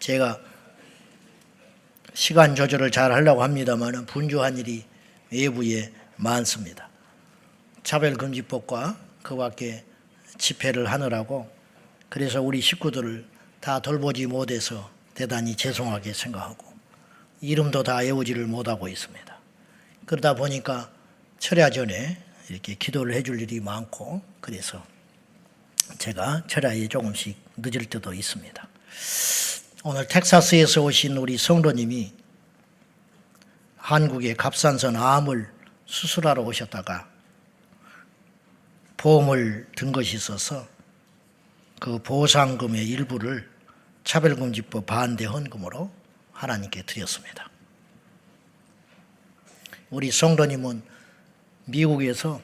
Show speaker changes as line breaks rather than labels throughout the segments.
제가 시간 조절을 잘 하려고 합니다만 분주한 일이 외부에 많습니다. 차별금지법과 그 밖에 집회를 하느라고 그래서 우리 식구들을 다 돌보지 못해서 대단히 죄송하게 생각하고 이름도 다 외우지를 못하고 있습니다. 그러다 보니까 철야 전에 이렇게 기도를 해줄 일이 많고 그래서 제가 철야에 조금씩 늦을 때도 있습니다. 오늘 텍사스에서 오신 우리 성도님이 한국의 갑상선 암을 수술하러 오셨다가 보험을 든 것이 있어서 그 보상금의 일부를 차별금지법 반대 헌금으로 하나님께 드렸습니다. 우리 성도님은 미국에서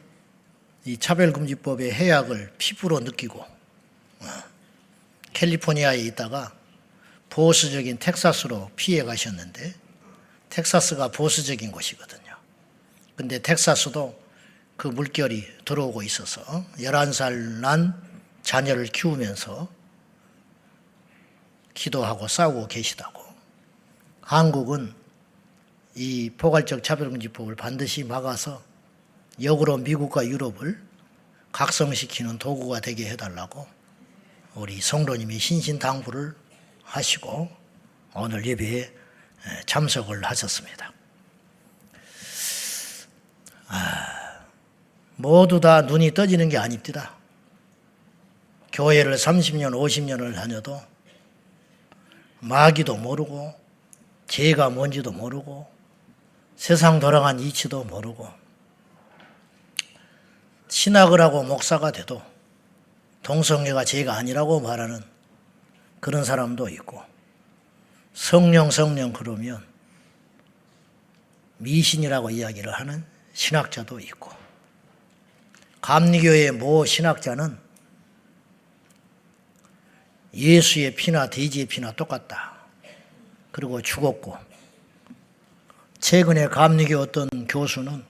이 차별금지법의 해악을 피부로 느끼고 캘리포니아에 있다가 보수적인 텍사스로 피해 가셨는데 텍사스가 보수적인 곳이거든요. 근데 텍사스도 그 물결이 들어오고 있어서 11살 난 자녀를 키우면서 기도하고 싸우고 계시다고. 한국은 이 포괄적 차별금지법을 반드시 막아서 역으로 미국과 유럽을 각성시키는 도구가 되게 해달라고 우리 성도님이 신신당부를 하시고 오늘 예배에 참석을 하셨습니다. 모두 다 눈이 떠지는 게 아닙니다. 교회를 30년, 50년을 다녀도 마귀도 모르고 죄가 뭔지도 모르고 세상 돌아간 이치도 모르고 신학을 하고 목사가 돼도 동성애가 죄가 아니라고 말하는 그런 사람도 있고 성령 그러면 미신이라고 이야기를 하는 신학자도 있고 감리교의 모 신학자는 예수의 피나 돼지의 피나 똑같다. 그리고 죽었고 최근에 감리교 어떤 교수는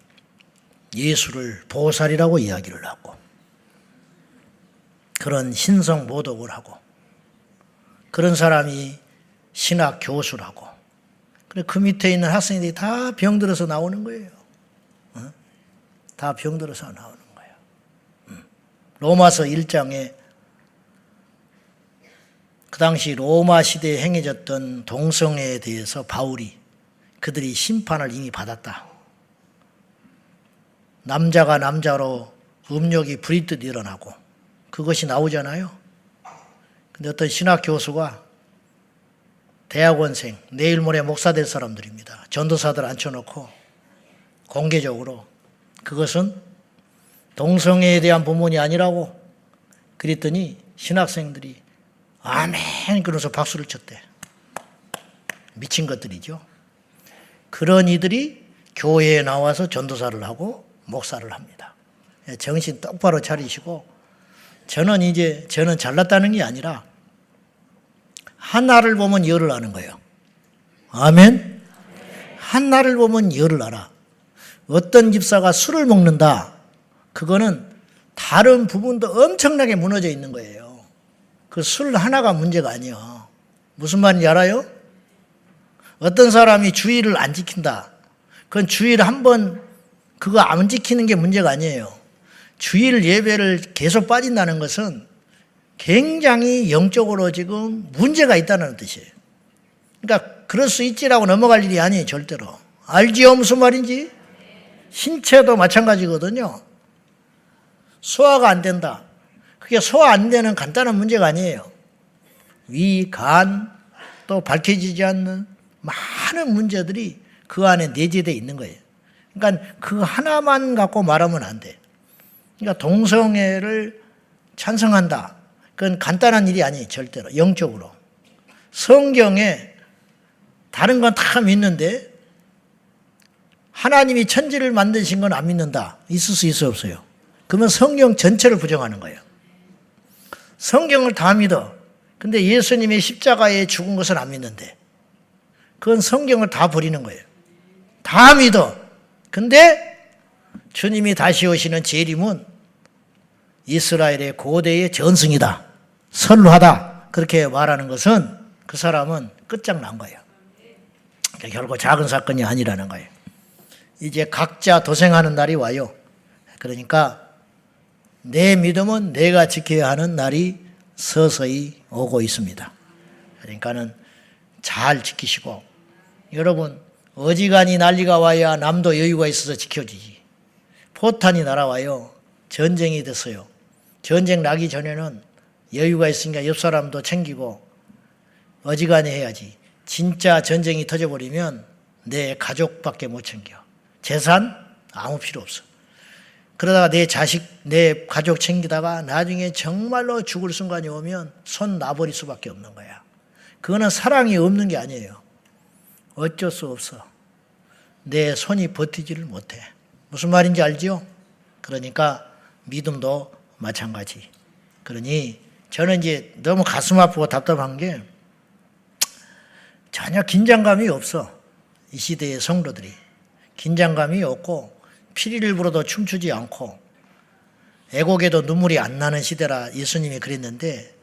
예수를 보살이라고 이야기를 하고 그런 신성 모독을 하고 그런 사람이 신학 교수라고 그래 그 밑에 있는 학생들이 다 병들어서 나오는 거예요. 다 병들어서 나오는 거예요. 로마서 1장에 그 당시 로마 시대에 행해졌던 동성애에 대해서 바울이 그들이 심판을 이미 받았다. 남자가 남자로 음욕이 부리듯 일어나고 그것이 나오잖아요. 근데 어떤 신학 교수가 대학원생, 내일 모레 목사 될 사람들입니다. 전도사들 앉혀놓고 공개적으로 그것은 동성애에 대한 부문이 아니라고 그랬더니 신학생들이 아멘 그러면서 박수를 쳤대. 미친 것들이죠. 그런 이들이 교회에 나와서 전도사를 하고 목사를 합니다. 정신 똑바로 차리시고 저는 잘났다는 게 아니라 하나를 보면 열을 아는 거예요. 아멘? 하나를 보면 열을 알아. 어떤 집사가 술을 먹는다. 그거는 다른 부분도 엄청나게 무너져 있는 거예요. 그 술 하나가 문제가 아니야. 무슨 말인지 알아요? 어떤 사람이 주의를 안 지킨다. 그건 주의를 한번 그거 안 지키는 게 문제가 아니에요. 주일 예배를 계속 빠진다는 것은 굉장히 영적으로 지금 문제가 있다는 뜻이에요. 그러니까 그럴 수 있지라고 넘어갈 일이 아니에요. 절대로. 알지요? 무슨 말인지? 신체도 마찬가지거든요. 소화가 안 된다. 그게 소화 안 되는 간단한 문제가 아니에요. 위, 간, 또 밝혀지지 않는 많은 문제들이 그 안에 내재되어 있는 거예요. 그러니까 그 하나만 갖고 말하면 안 돼. 그러니까 동성애를 찬성한다. 그건 간단한 일이 아니에요. 절대로. 영적으로. 성경에 다른 건 다 믿는데 하나님이 천지를 만드신 건 안 믿는다. 있을 수 있어 없어요? 그러면 성경 전체를 부정하는 거예요. 성경을 다 믿어. 근데 예수님의 십자가에 죽은 것은 안 믿는데 그건 성경을 다 버리는 거예요. 다 믿어. 근데 주님이 다시 오시는 재림은 이스라엘의 고대의 전승이다. 선루하다. 그렇게 말하는 것은 그 사람은 끝장난 거예요. 그러니까 결국 작은 사건이 아니라는 거예요. 이제 각자 도생하는 날이 와요. 그러니까 내 믿음은 내가 지켜야 하는 날이 서서히 오고 있습니다. 그러니까는 잘 지키시고, 여러분 어지간히 난리가 와야 남도 여유가 있어서 지켜지지. 포탄이 날아와요. 전쟁이 됐어요. 전쟁 나기 전에는 여유가 있으니까 옆 사람도 챙기고 어지간히 해야지. 진짜 전쟁이 터져버리면 내 가족밖에 못 챙겨. 재산 아무 필요 없어. 그러다가 내 자식, 내 가족 챙기다가 나중에 정말로 죽을 순간이 오면 손 놔버릴 수밖에 없는 거야. 그거는 사랑이 없는 게 아니에요. 어쩔 수 없어. 내 손이 버티지를 못해. 무슨 말인지 알지요? 그러니까 믿음도 마찬가지. 그러니 저는 이제 너무 가슴 아프고 답답한 게 전혀 긴장감이 없어. 이 시대의 성도들이. 긴장감이 없고 피리를 불어도 춤추지 않고 애곡에도 눈물이 안 나는 시대라 예수님이 그랬는데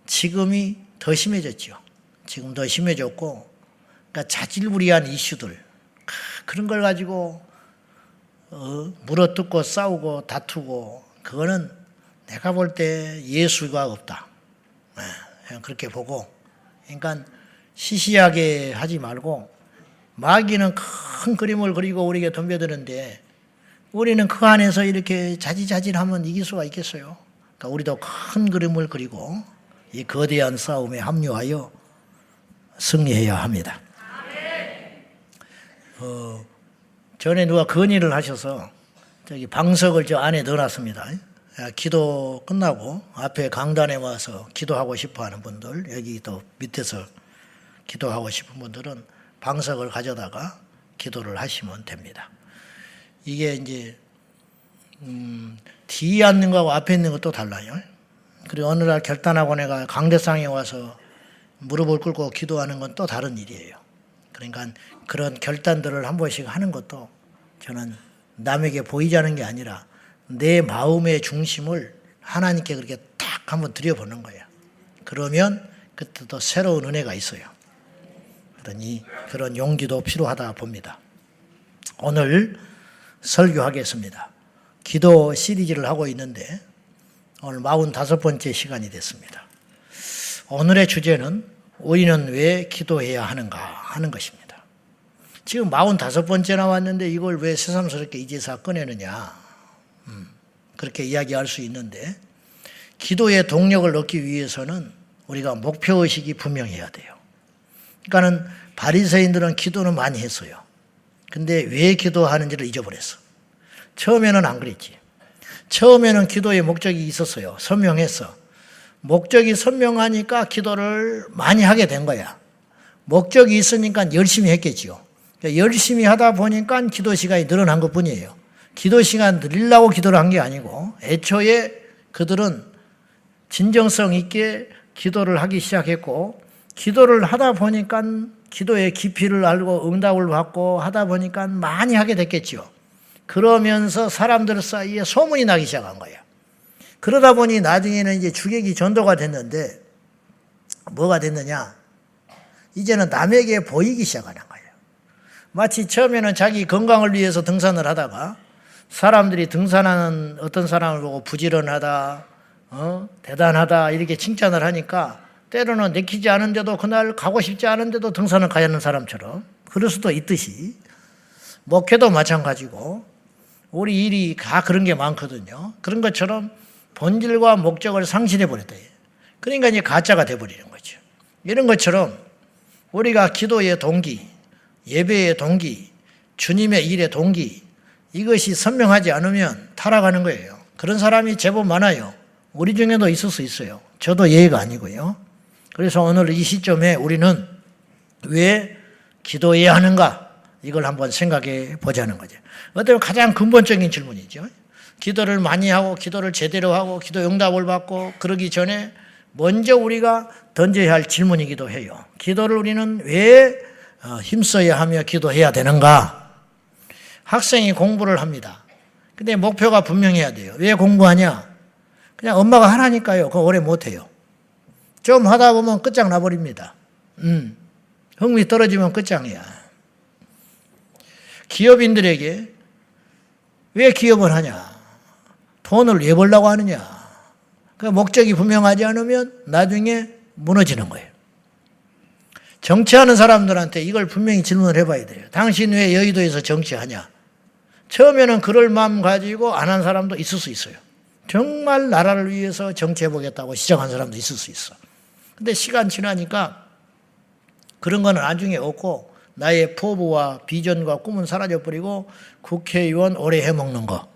지금이 더 심해졌죠. 지금 더 심해졌고, 그러니까 자질구리한 이슈들, 그런 걸 가지고 물어뜯고 싸우고 다투고, 그거는 내가 볼 때 예수가 없다. 그냥 그렇게 보고, 그러니까 시시하게 하지 말고, 마귀는 큰 그림을 그리고 우리에게 덤벼드는데 우리는 그 안에서 이렇게 자지자질하면 이길 수가 있겠어요? 그러니까 우리도 큰 그림을 그리고 이 거대한 싸움에 합류하여 승리해야 합니다. 전에 누가 건의를 하셔서 저기 방석을 저 안에 넣어놨습니다. 기도 끝나고 앞에 강단에 와서 기도하고 싶어 하는 분들, 여기 또 밑에서 기도하고 싶은 분들은 방석을 가져다가 기도를 하시면 됩니다. 이게 이제 뒤에 있는 거하고 앞에 있는 것도 달라요. 그리고 어느 날 결단하고 내가 강대상에 와서 무릎을 꿇고 기도하는 건 또 다른 일이에요. 그러니까 그런 결단들을 한 번씩 하는 것도 저는 남에게 보이지 않는 게 아니라 내 마음의 중심을 하나님께 그렇게 딱 한번 들여보는 거예요. 그러면 그때 또 새로운 은혜가 있어요. 그러니 그런 용기도 필요하다 봅니다. 오늘 설교하겠습니다. 기도 시리즈를 하고 있는데 오늘 45번째 시간이 됐습니다. 오늘의 주제는 우리는 왜 기도해야 하는가 하는 것입니다. 지금 45번째 나왔는데 이걸 왜 새삼스럽게 이제서 꺼내느냐, 그렇게 이야기할 수 있는데, 기도의 동력을 얻기 위해서는 우리가 목표의식이 분명해야 돼요. 그러니까는 바리새인들은 기도는 많이 했어요. 근데 왜 기도하는지를 잊어버렸어. 처음에는 안 그랬지. 처음에는 기도의 목적이 있었어요. 선명했어. 목적이 선명하니까 기도를 많이 하게 된 거야. 목적이 있으니까 열심히 했겠지요. 열심히 하다 보니까 기도 시간이 늘어난 것 뿐이에요. 기도 시간 늘리려고 기도를 한 게 아니고 애초에 그들은 진정성 있게 기도를 하기 시작했고, 기도를 하다 보니까 기도의 깊이를 알고 응답을 받고 하다 보니까 많이 하게 됐겠죠. 그러면서 사람들 사이에 소문이 나기 시작한 거예요. 그러다 보니 나중에는 이제 주객이 전도가 됐는데 뭐가 됐느냐? 이제는 남에게 보이기 시작하는 거예요. 마치 처음에는 자기 건강을 위해서 등산을 하다가 사람들이 등산하는 어떤 사람을 보고 부지런하다, 대단하다 이렇게 칭찬을 하니까 때로는 내키지 않은데도 그날 가고 싶지 않은데도 등산을 가야 하는 사람처럼, 그럴 수도 있듯이 목회도 마찬가지고 우리 일이 다 그런 게 많거든요. 그런 것처럼 본질과 목적을 상실해 버렸다. 그러니까 이제 가짜가 돼버리는 거죠. 이런 것처럼 우리가 기도의 동기, 예배의 동기, 주님의 일의 동기, 이것이 선명하지 않으면 타락하는 거예요. 그런 사람이 제법 많아요. 우리 중에도 있을 수 있어요. 저도 예의가 아니고요. 그래서 오늘 이 시점에 우리는 왜 기도해야 하는가, 이걸 한번 생각해 보자는 거죠. 어떤 가장 근본적인 질문이죠. 기도를 많이 하고 기도를 제대로 하고 기도 응답을 받고 그러기 전에 먼저 우리가 던져야 할 질문이기도 해요. 기도를 우리는 왜 힘써야 하며 기도해야 되는가? 학생이 공부를 합니다. 근데 목표가 분명해야 돼요. 왜 공부하냐? 그냥 엄마가 하라니까요. 그거 오래 못해요. 좀 하다 보면 끝장나버립니다. 흥미 떨어지면 끝장이야. 기업인들에게 왜 기업을 하냐? 돈을 왜 벌려고 하느냐? 그 목적이 분명하지 않으면 나중에 무너지는 거예요. 정치하는 사람들한테 이걸 분명히 질문을 해봐야 돼요. 당신 왜 여의도에서 정치하냐? 처음에는 그럴 마음 가지고 안 한 사람도 있을 수 있어요. 정말 나라를 위해서 정치해보겠다고 시작한 사람도 있을 수 있어. 근데 시간 지나니까 그런 거는 나중에 없고 나의 포부와 비전과 꿈은 사라져버리고 국회의원 오래 해먹는 거,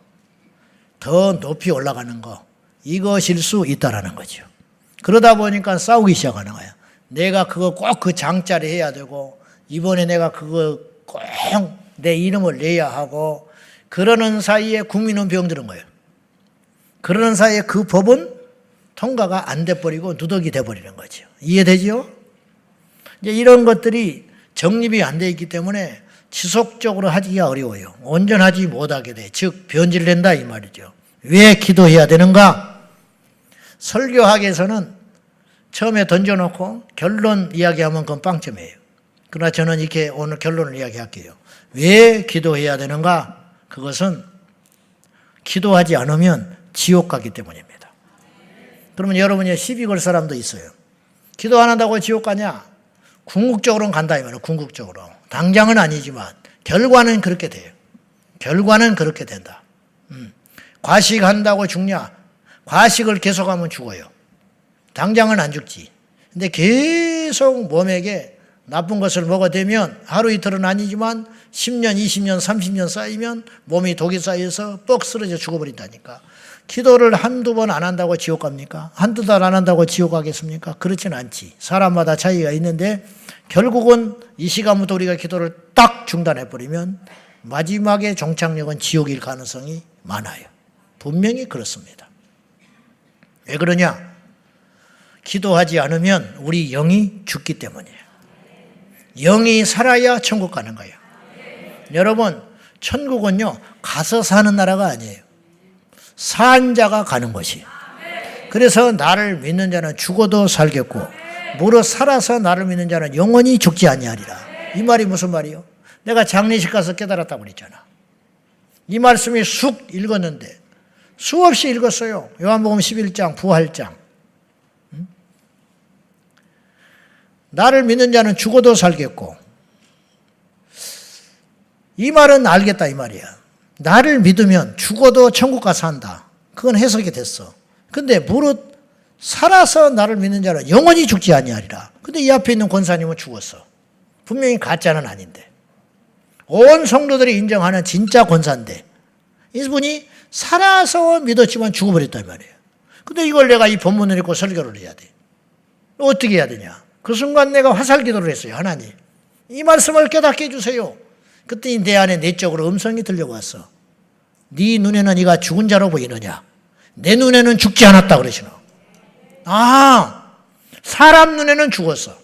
더 높이 올라가는 거, 이것일 수 있다라는 거죠. 그러다 보니까 싸우기 시작하는 거야. 내가 그거 꼭 그 장자리 해야 되고 이번에 내가 그거 꼭 내 이름을 내야 하고 그러는 사이에 국민은 병드는 거예요. 그러는 사이에 그 법은 통과가 안 돼버리고 누더기 돼버리는 거죠. 이해되지요? 이제 이런 것들이 정립이 안 돼 있기 때문에 지속적으로 하기가 어려워요. 온전하지 못하게 돼. 즉 변질된다 이 말이죠. 왜 기도해야 되는가? 설교학에서는 처음에 던져놓고 결론 이야기하면 그건 빵점이에요. 그러나 저는 이렇게 오늘 결론을 이야기할게요. 왜 기도해야 되는가? 그것은 기도하지 않으면 지옥 가기 때문입니다. 그러면 여러분이 시비 걸 사람도 있어요. 기도 안 한다고 지옥 가냐? 궁극적으로는 간다 이 말이에요. 궁극적으로. 당장은 아니지만 결과는 그렇게 돼요. 결과는 그렇게 된다. 과식한다고 죽냐? 과식을 계속하면 죽어요. 당장은 안 죽지. 근데 계속 몸에게 나쁜 것을 먹어대면 하루 이틀은 아니지만 10년, 20년, 30년 쌓이면 몸이 독이 쌓여서 뻑 쓰러져 죽어버린다니까. 기도를 한두 번 안 한다고 지옥 갑니까? 한두 달 안 한다고 지옥 가겠습니까? 그렇진 않지. 사람마다 차이가 있는데 결국은 이 시간부터 우리가 기도를 딱 중단해버리면 마지막에 종착역은 지옥일 가능성이 많아요. 분명히 그렇습니다. 왜 그러냐? 기도하지 않으면 우리 영이 죽기 때문이에요. 영이 살아야 천국 가는 거예요. 여러분, 천국은요, 가서 사는 나라가 아니에요. 산 자가 가는 것이. 그래서 나를 믿는 자는 죽어도 살겠고, 무릇 살아서 나를 믿는 자는 영원히 죽지 아니하리라. 이 말이 무슨 말이요? 내가 장례식 가서 깨달았다고 그랬잖아. 이 말씀이 쑥 읽었는데, 수없이 읽었어요. 요한복음 11장, 부활장. 나를 믿는 자는 죽어도 살겠고, 이 말은 알겠다 이 말이야. 나를 믿으면 죽어도 천국 가서 산다. 그건 해석이 됐어. 근데 무릇 살아서 나를 믿는 자는 영원히 죽지 아니하리라. 근데 이 앞에 있는 권사님은 죽었어. 분명히 가짜는 아닌데. 온 성도들이 인정하는 진짜 권사인데 이분이 살아서 믿었지만 죽어버렸단 말이에요. 근데 이걸 내가 이 본문을 읽고 설교를 해야 돼. 어떻게 해야 되냐? 그 순간 내가 화살 기도를 했어요. 하나님, 이 말씀을 깨닫게 해주세요. 그때 내 안에 내적으로 음성이 들려왔어. 네 눈에는 네가 죽은 자로 보이느냐? 내 눈에는 죽지 않았다 그러시노. 아, 사람 눈에는 죽었어.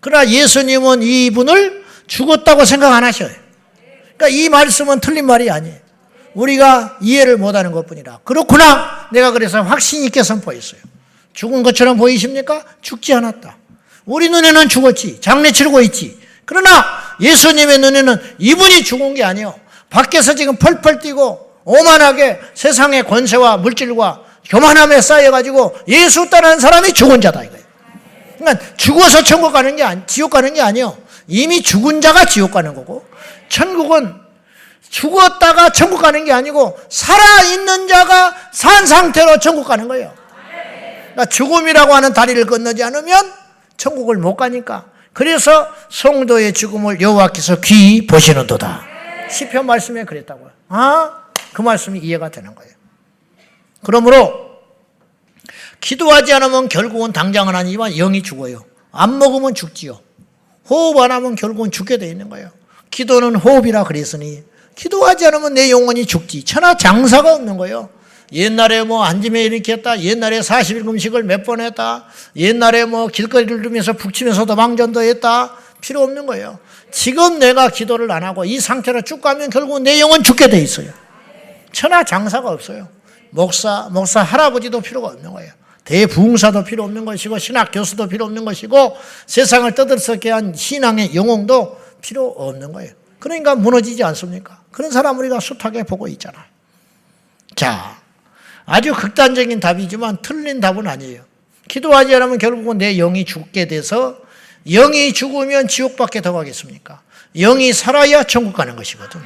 그러나 예수님은 이분을 죽었다고 생각 안 하셔요. 그러니까 이 말씀은 틀린 말이 아니에요. 우리가 이해를 못하는 것뿐이라. 그렇구나. 내가 그래서 확신 있게 선포했어요. 죽은 것처럼 보이십니까? 죽지 않았다. 우리 눈에는 죽었지. 장례 치르고 있지. 그러나 예수님의 눈에는 이분이 죽은 게 아니에요. 밖에서 지금 펄펄 뛰고 오만하게 세상의 권세와 물질과 교만함에 쌓여가지고 예수 따르는 사람이 죽은 자다 이거예요. 그러니까 죽어서 천국 가는 게 지옥 가는 게 아니에요. 이미 죽은 자가 지옥 가는 거고, 천국은 죽었다가 천국 가는 게 아니고 살아있는 자가 산 상태로 천국 가는 거예요. 그러니까 죽음이라고 하는 다리를 건너지 않으면 천국을 못 가니까. 그래서 성도의 죽음을 여호와께서 귀히 보시는도다. 시편 말씀에 그랬다고요. 그 말씀이 이해가 되는 거예요. 그러므로 기도하지 않으면 결국은 당장은 아니지만 영이 죽어요. 안 먹으면 죽지요. 호흡 안 하면 결국은 죽게 돼 있는 거예요. 기도는 호흡이라 그랬으니 기도하지 않으면 내 영혼이 죽지. 천하 장사가 없는 거예요. 옛날에 뭐 앉으면 이렇게 했다. 옛날에 40일 금식을 몇 번 했다. 옛날에 뭐 길거리를 누면서 북치면서도 망전도 했다. 필요 없는 거예요. 지금 내가 기도를 안 하고 이 상태로 쭉 가면 결국 내 영은 죽게 돼 있어요. 천하 장사가 없어요. 목사 할아버지도 필요가 없는 거예요. 대부흥사도 필요 없는 것이고 신학 교수도 필요 없는 것이고 세상을 떠들썩게 한 신앙의 영웅도 필요 없는 거예요. 그러니까 무너지지 않습니까? 그런 사람 우리가 숱하게 보고 있잖아요. 자, 아주 극단적인 답이지만 틀린 답은 아니에요. 기도하지 않으면 결국은 내 영이 죽게 돼서 영이 죽으면 지옥밖에 더 가겠습니까? 영이 살아야 천국 가는 것이거든요.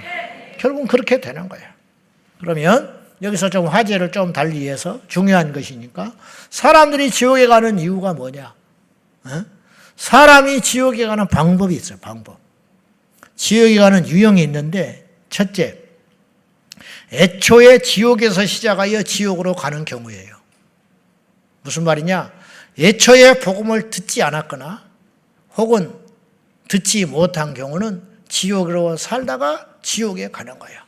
결국은 그렇게 되는 거예요. 그러면 여기서 좀 화제를 좀 달리해서 중요한 것이니까 사람들이 지옥에 가는 이유가 뭐냐? 사람이 지옥에 가는 방법이 있어요. 방법. 지옥에 가는 유형이 있는데 첫째, 애초에 지옥에서 시작하여 지옥으로 가는 경우예요. 무슨 말이냐? 애초에 복음을 듣지 않았거나 혹은 듣지 못한 경우는 지옥으로 살다가 지옥에 가는 거예요.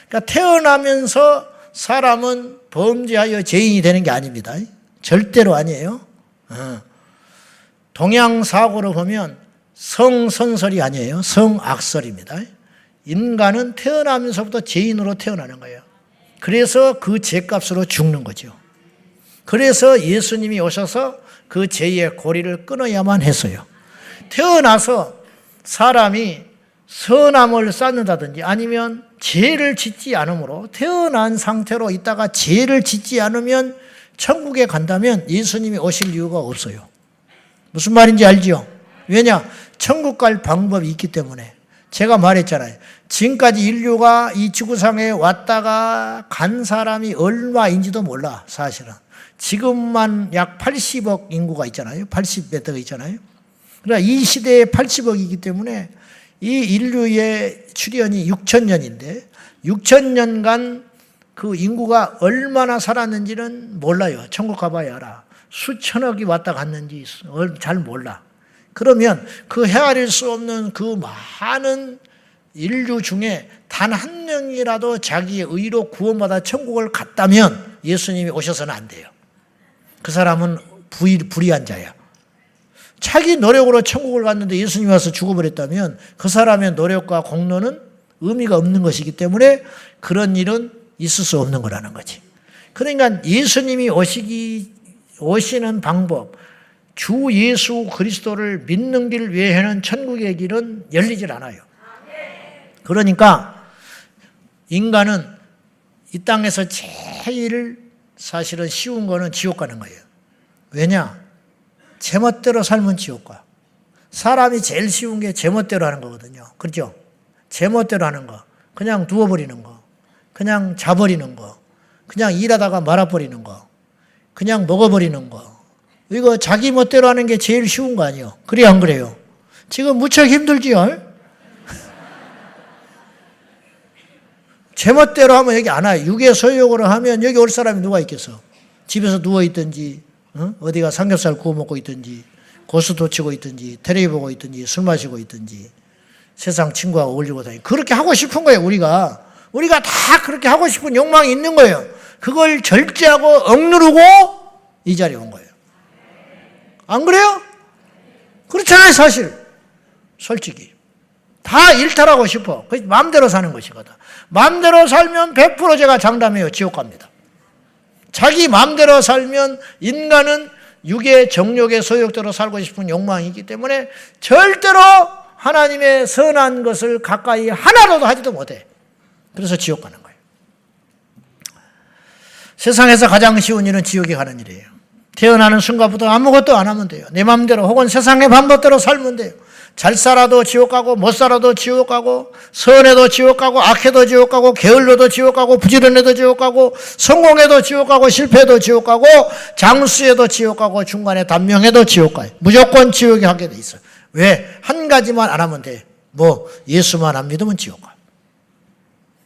그러니까 태어나면서 사람은 범죄하여 죄인이 되는 게 아닙니다. 절대로 아니에요. 동양사고로 보면 성선설이 아니에요. 성악설입니다. 인간은 태어나면서부터 죄인으로 태어나는 거예요. 그래서 그 죄값으로 죽는 거죠. 그래서 예수님이 오셔서 그 죄의 고리를 끊어야만 했어요. 태어나서 사람이 선함을 쌓는다든지 아니면 죄를 짓지 않으므로 태어난 상태로 있다가 죄를 짓지 않으면 천국에 간다면 예수님이 오실 이유가 없어요. 무슨 말인지 알죠? 왜냐? 천국 갈 방법이 있기 때문에. 제가 말했잖아요. 지금까지 인류가 이 지구상에 왔다가 간 사람이 얼마인지도 몰라, 사실은. 지금만 약 80억 인구가 있잖아요. 80몇 대가 있잖아요. 그러니까 이 시대에 80억이기 때문에 이 인류의 출현이 6천년인데 6천년간 그 인구가 얼마나 살았는지는 몰라요. 천국 가봐야 알아. 수천억이 왔다 갔는지 잘 몰라. 그러면 그 헤아릴 수 없는 그 많은 인류 중에 단 한 명이라도 자기의 의로 구원받아 천국을 갔다면 예수님이 오셔서는 안 돼요. 그 사람은 불의한 자야. 자기 노력으로 천국을 갔는데 예수님이 와서 죽어버렸다면 그 사람의 노력과 공로는 의미가 없는 것이기 때문에 그런 일은 있을 수 없는 거라는 거지. 그러니까 예수님이 오시는 방법, 주 예수 그리스도를 믿는 길 외에는 천국의 길은 열리질 않아요. 그러니까 인간은 이 땅에서 제일 사실은 쉬운 거는 지옥 가는 거예요. 왜냐? 제멋대로 살면 지옥 가. 사람이 제일 쉬운 게 제멋대로 하는 거거든요. 그렇죠? 제멋대로 하는 거. 그냥 누워버리는 거. 그냥 자버리는 거. 그냥 일하다가 말아버리는 거. 그냥 먹어버리는 거. 이거 자기 멋대로 하는 게 제일 쉬운 거 아니에요? 그래요, 안 그래요? 지금 무척 힘들지요? 제멋대로 하면 여기 안 와요. 육의 소욕으로 하면 여기 올 사람이 누가 있겠어? 집에서 누워있든지 어디가 삼겹살 구워 먹고 있든지 고수 도치고 있든지 텔레비 보고 있든지 술 마시고 있든지 세상 친구하고 어울리고 다니고 그렇게 하고 싶은 거예요. 우리가 다 그렇게 하고 싶은 욕망이 있는 거예요. 그걸 절제하고 억누르고 이 자리에 온 거예요. 안 그래요? 그렇잖아요. 사실 솔직히 다 일탈하고 싶어. 그 마음대로 사는 것이거든. 마음대로 살면 100% 제가 장담해요. 지옥 갑니다. 자기 마음대로 살면 인간은 육의 정욕의 소욕대로 살고 싶은 욕망이 있기 때문에 절대로 하나님의 선한 것을 가까이 하나라도 하지도 못해. 그래서 지옥 가는 거예요. 세상에서 가장 쉬운 일은 지옥에 가는 일이에요. 태어나는 순간부터 아무것도 안 하면 돼요. 내 마음대로 혹은 세상의 방법대로 살면 돼요. 잘 살아도 지옥 가고 못 살아도 지옥 가고 선해도 지옥 가고 악해도 지옥 가고 게을러도 지옥 가고 부지런해도 지옥 가고 성공해도 지옥 가고 실패해도 지옥 가고 장수해도 지옥 가고 중간에 단명해도 지옥 가요. 무조건 지옥에 가게 돼 있어요. 왜? 한 가지만 안 하면 돼. 예수만 안 믿으면 지옥 가.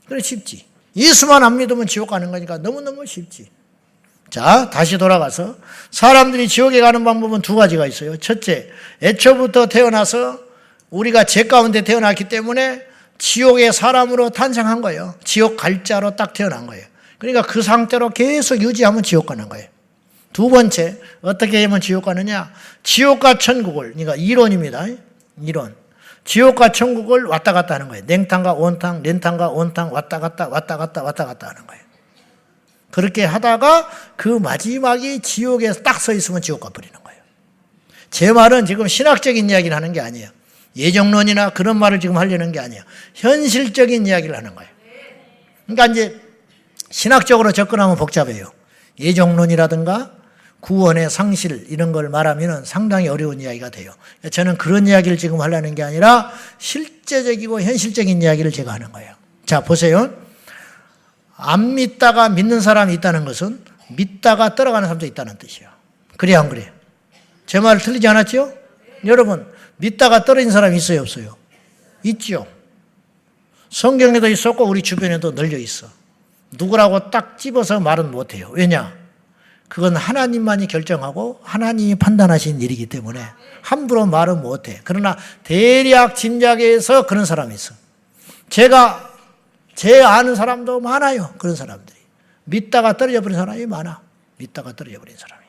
그래 쉽지. 예수만 안 믿으면 지옥 가는 거니까 너무너무 쉽지. 자, 다시 돌아가서 사람들이 지옥에 가는 방법은 두 가지가 있어요. 첫째, 애초부터 태어나서 우리가 죄 가운데 태어났기 때문에 지옥의 사람으로 탄생한 거예요. 지옥 갈자로 딱 태어난 거예요. 그러니까 그 상태로 계속 유지하면 지옥 가는 거예요. 두 번째, 어떻게 하면 지옥 가느냐? 지옥과 천국을, 그러니까 이론입니다. 이론. 지옥과 천국을 왔다 갔다 하는 거예요. 냉탕과 온탕, 렌탕과 온탕 왔다 갔다 하는 거예요. 그렇게 하다가 그 마지막에 지옥에 딱 서 있으면 지옥 가버리는 거예요. 제 말은 지금 신학적인 이야기를 하는 게 아니에요. 예정론이나 그런 말을 지금 하려는 게 아니에요. 현실적인 이야기를 하는 거예요. 그러니까 이제 신학적으로 접근하면 복잡해요. 예정론이라든가 구원의 상실 이런 걸 말하면 상당히 어려운 이야기가 돼요. 저는 그런 이야기를 지금 하려는 게 아니라 실제적이고 현실적인 이야기를 제가 하는 거예요. 자, 보세요. 안 믿다가 믿는 사람이 있다는 것은 믿다가 떨어가는 사람도 있다는 뜻이에요. 그래요, 안 그래요? 제 말 틀리지 않았죠? 여러분, 믿다가 떨어진 사람이 있어요, 없어요? 있죠. 성경에도 있었고 우리 주변에도 널려 있어. 누구라고 딱 집어서 말은 못해요. 왜냐? 그건 하나님만이 결정하고 하나님이 판단하신 일이기 때문에 함부로 말은 못해. 그러나 대략 짐작해서 그런 사람이 있어. 제 아는 사람도 많아요. 그런 사람들이. 믿다가 떨어져 버린 사람이 많아. 믿다가 떨어져 버린 사람이.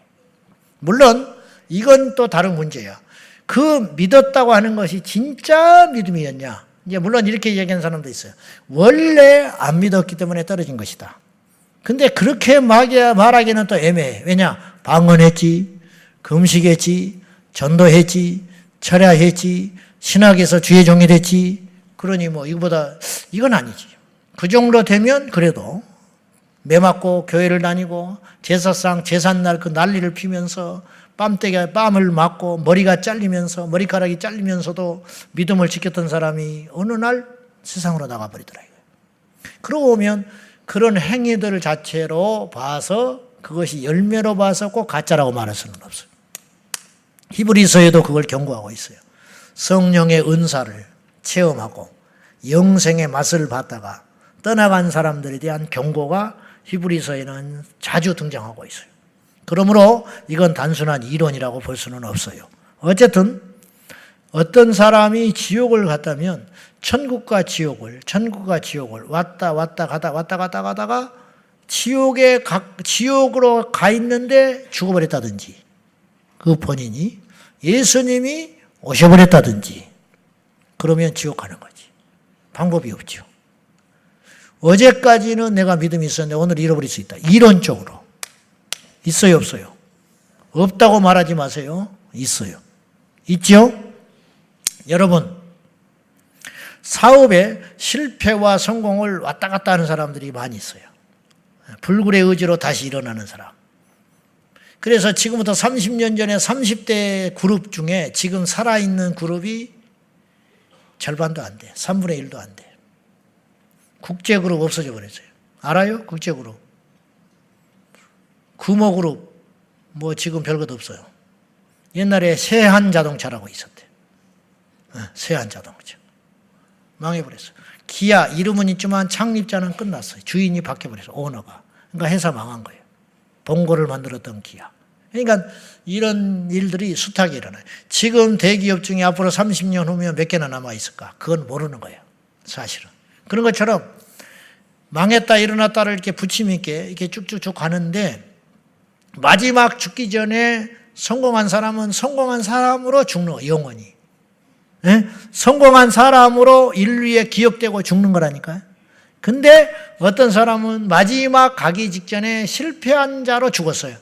물론 이건 또 다른 문제야. 그 믿었다고 하는 것이 진짜 믿음이었냐? 이제 물론 이렇게 얘기하는 사람도 있어요. 원래 안 믿었기 때문에 떨어진 것이다. 근데 그렇게 말하기는 또 애매해. 왜냐? 방언했지, 금식했지, 전도했지, 철야했지, 신학에서 주의 종이 됐지. 그러니 뭐 이건 아니지. 그 정도 되면 그래도 매 맞고 교회를 다니고 제사상 제삿날 그 난리를 피면서 뺨을 맞고 머리가 잘리면서 머리카락이 잘리면서도 믿음을 지켰던 사람이 어느 날 세상으로 나가버리더라. 그러고 보면 그런 행위들 자체로 봐서 그것이 열매로 봐서 꼭 가짜라고 말할 수는 없어요. 히브리서에도 그걸 경고하고 있어요. 성령의 은사를 체험하고 영생의 맛을 봤다가 떠나간 사람들에 대한 경고가 히브리서에는 자주 등장하고 있어요. 그러므로 이건 단순한 이론이라고 볼 수는 없어요. 어쨌든 어떤 사람이 지옥을 갔다면 천국과 지옥을 왔다 가다가 지옥으로 가 있는데 죽어버렸다든지 그 본인이 예수님이 오셔버렸다든지 그러면 지옥 가는 거지. 방법이 없죠. 어제까지는 내가 믿음이 있었는데 오늘 잃어버릴 수 있다. 이론적으로. 있어요, 없어요? 없다고 말하지 마세요. 있어요. 있죠? 여러분, 사업에 실패와 성공을 왔다 갔다 하는 사람들이 많이 있어요. 불굴의 의지로 다시 일어나는 사람. 그래서 지금부터 30년 전에 30대 그룹 중에 지금 살아있는 그룹이 절반도 안 돼. 3분의 1도 안 돼. 국제그룹 없어져 버렸어요. 알아요? 국제그룹. 금호그룹 뭐 지금 별것 없어요. 옛날에 세한자동차라고 있었대. 세한자동차. 망해버렸어요. 기아 이름은 있지만 창립자는 끝났어요. 주인이 바뀌어버렸어요. 오너가. 그러니까 회사 망한 거예요. 봉고를 만들었던 기아. 그러니까 이런 일들이 숱하게 일어나요. 지금 대기업 중에 앞으로 30년 후면 몇 개나 남아있을까? 그건 모르는 거예요. 사실은. 그런 것처럼 망했다 일어났다를 이렇게 부침 있게 이렇게 쭉쭉쭉 가는데 마지막 죽기 전에 성공한 사람은 성공한 사람으로 죽는 거예요. 영원히. 네? 성공한 사람으로 인류에 기억되고 죽는 거라니까요. 근데 어떤 사람은 마지막 가기 직전에 실패한 자로 죽었어요.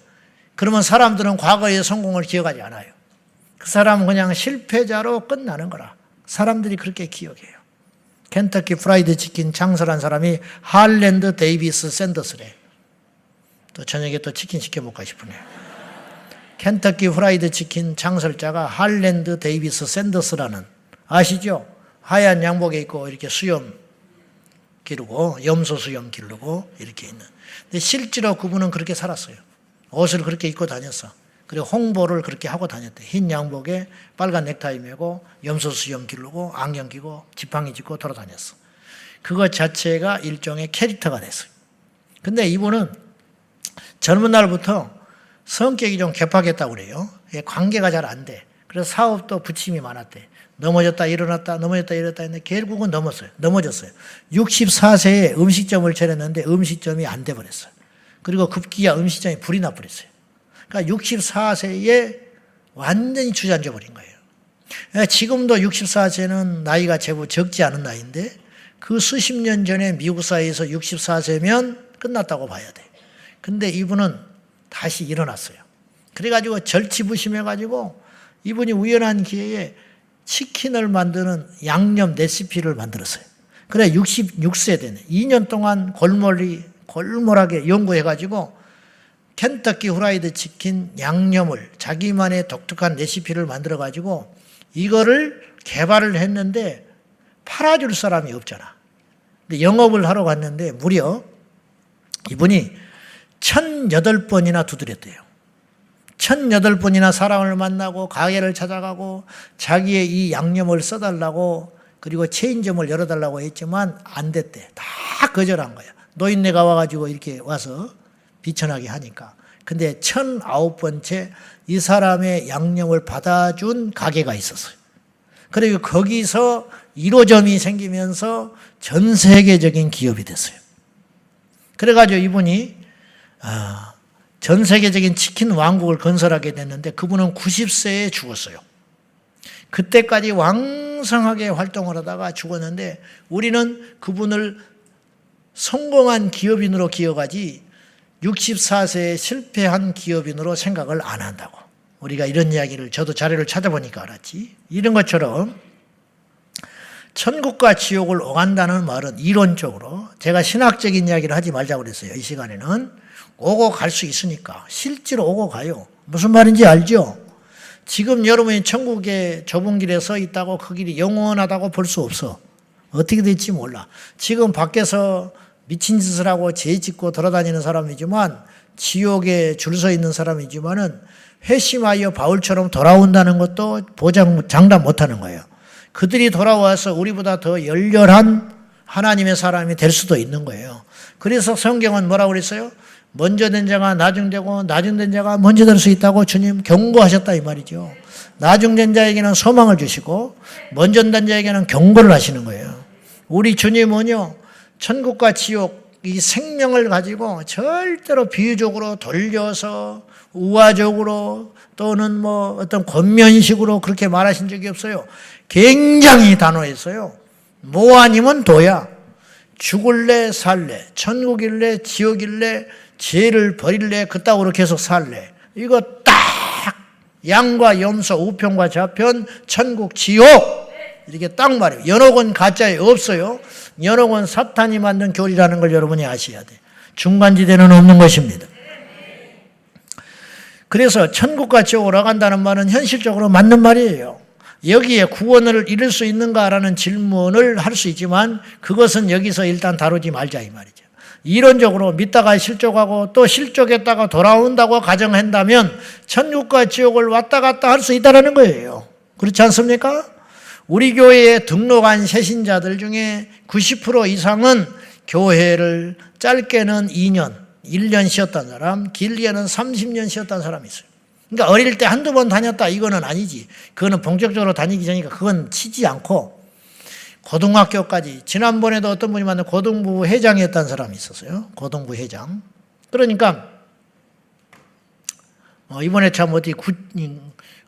그러면 사람들은 과거의 성공을 기억하지 않아요. 그 사람은 그냥 실패자로 끝나는 거라. 사람들이 그렇게 기억해요. 켄터키 프라이드 치킨 창설한 사람이 할랜드 데이비스 샌더스래. 또 저녁에 또 치킨 시켜 먹고 싶으네요. 켄터키 프라이드 치킨 창설자가 할랜드 데이비스 샌더스라는, 아시죠? 하얀 양복에 입고 이렇게 수염 기르고 염소 수염 기르고 이렇게 있는. 근데 실제로 그분은 그렇게 살았어요. 옷을 그렇게 입고 다녔어. 그리고 홍보를 그렇게 하고 다녔대. 흰 양복에 빨간 넥타이 메고 염소 수염 기르고 안경 끼고 지팡이 짚고 돌아다녔어. 그것 자체가 일종의 캐릭터가 됐어요. 근데 이분은 젊은 날부터 성격이 좀 개팍했다고 그래요. 관계가 잘 안 돼. 그래서 사업도 부침이 많았대. 넘어졌다 일어났다 했는데 결국은 넘어졌어요. 64세에 음식점을 차렸는데 음식점이 안 돼버렸어요. 그리고 급기야 음식점이 불이 나버렸어요. 그러니까 64세에 완전히 주저앉아 버린 거예요. 지금도 64세는 나이가 제법 적지 않은 나이인데 그 수십 년 전에 미국 사회에서 64세면 끝났다고 봐야 돼. 근데 이분은 다시 일어났어요. 그래가지고 절치부심해가지고 이분이 우연한 기회에 치킨을 만드는 양념 레시피를 만들었어요. 그래 66세 되네. 2년 동안 골몰하게 연구해가지고 켄터키 후라이드 치킨 양념을 자기만의 독특한 레시피를 만들어가지고 이거를 개발을 했는데 팔아줄 사람이 없잖아. 근데 영업을 하러 갔는데 무려 이분이 1008번이나 두드렸대요. 1008번이나 사람을 만나고 가게를 찾아가고 자기의 이 양념을 써달라고 그리고 체인점을 열어달라고 했지만 안 됐대. 다 거절한 거야. 노인네가 와가지고 이렇게 와서 비천하게 하니까. 근데 1009번째 이 사람의 양념을 받아준 가게가 있었어요. 그리고 거기서 1호점이 생기면서 전 세계적인 기업이 됐어요. 그래가지고 이분이 전 세계적인 치킨 왕국을 건설하게 됐는데 그분은 90세에 죽었어요. 그때까지 왕성하게 활동을 하다가 죽었는데 우리는 그분을 성공한 기업인으로 기억하지 64세에 실패한 기업인으로 생각을 안 한다고. 우리가 이런 이야기를 저도 자료를 찾아보니까 알았지. 이런 것처럼 천국과 지옥을 오간다는 말은 이론적으로 제가 신학적인 이야기를 하지 말자고 그랬어요. 이 시간에는 오고 갈 수 있으니까 실제로 오고 가요. 무슨 말인지 알죠? 지금 여러분이 천국의 좁은 길에 서 있다고 그 길이 영원하다고 볼 수 없어. 어떻게 될지 몰라. 지금 밖에서 미친 짓을 하고 죄 짓고 돌아다니는 사람이지만 지옥에 줄 서 있는 사람이지만은 회심하여 바울처럼 돌아온다는 것도 장담 못하는 거예요. 그들이 돌아와서 우리보다 더 열렬한 하나님의 사람이 될 수도 있는 거예요. 그래서 성경은 뭐라고 그랬어요? 먼저 된 자가 나중되고 나중된 자가 먼저 될 수 있다고 주님 경고하셨다 이 말이죠. 나중된 자에게는 소망을 주시고 먼저 된 자에게는 경고를 하시는 거예요. 우리 주님은요, 천국과 지옥 이 생명을 가지고 절대로 비유적으로 돌려서 우화적으로 또는 뭐 어떤 권면식으로 그렇게 말하신 적이 없어요. 굉장히 단호했어요. 뭐 아니면 도야. 죽을래 살래, 천국일래 지옥일래, 죄를 버릴래 그따구로 계속 살래. 이거 딱 양과 염소, 우편과 좌편, 천국, 지옥 이렇게 딱 말해요. 연옥은 가짜에 없어요. 연옥은 사탄이 만든 교리라는 걸 여러분이 아셔야 돼요. 중간지대는 없는 것입니다. 그래서 천국과 지옥으로 간다는 말은 현실적으로 맞는 말이에요. 여기에 구원을 이룰 수 있는가라는 질문을 할 수 있지만 그것은 여기서 일단 다루지 말자 이 말이죠. 이론적으로 믿다가 실족하고 또 실족했다가 돌아온다고 가정한다면 천국과 지옥을 왔다 갔다 할 수 있다는 거예요. 그렇지 않습니까? 우리 교회에 등록한 새신자들 중에 90% 이상은 교회를 짧게는 2년, 1년 쉬었다는 사람, 길게는 30년 쉬었다는 사람이 있어요. 그러니까 어릴 때 한두 번 다녔다 이거는 아니지. 그거는 본격적으로 다니기 전이니까 그건 치지 않고 고등학교까지. 지난번에도 어떤 분이 만난 고등부 회장이었다는 사람이 있었어요. 고등부 회장. 그러니까 이번에 참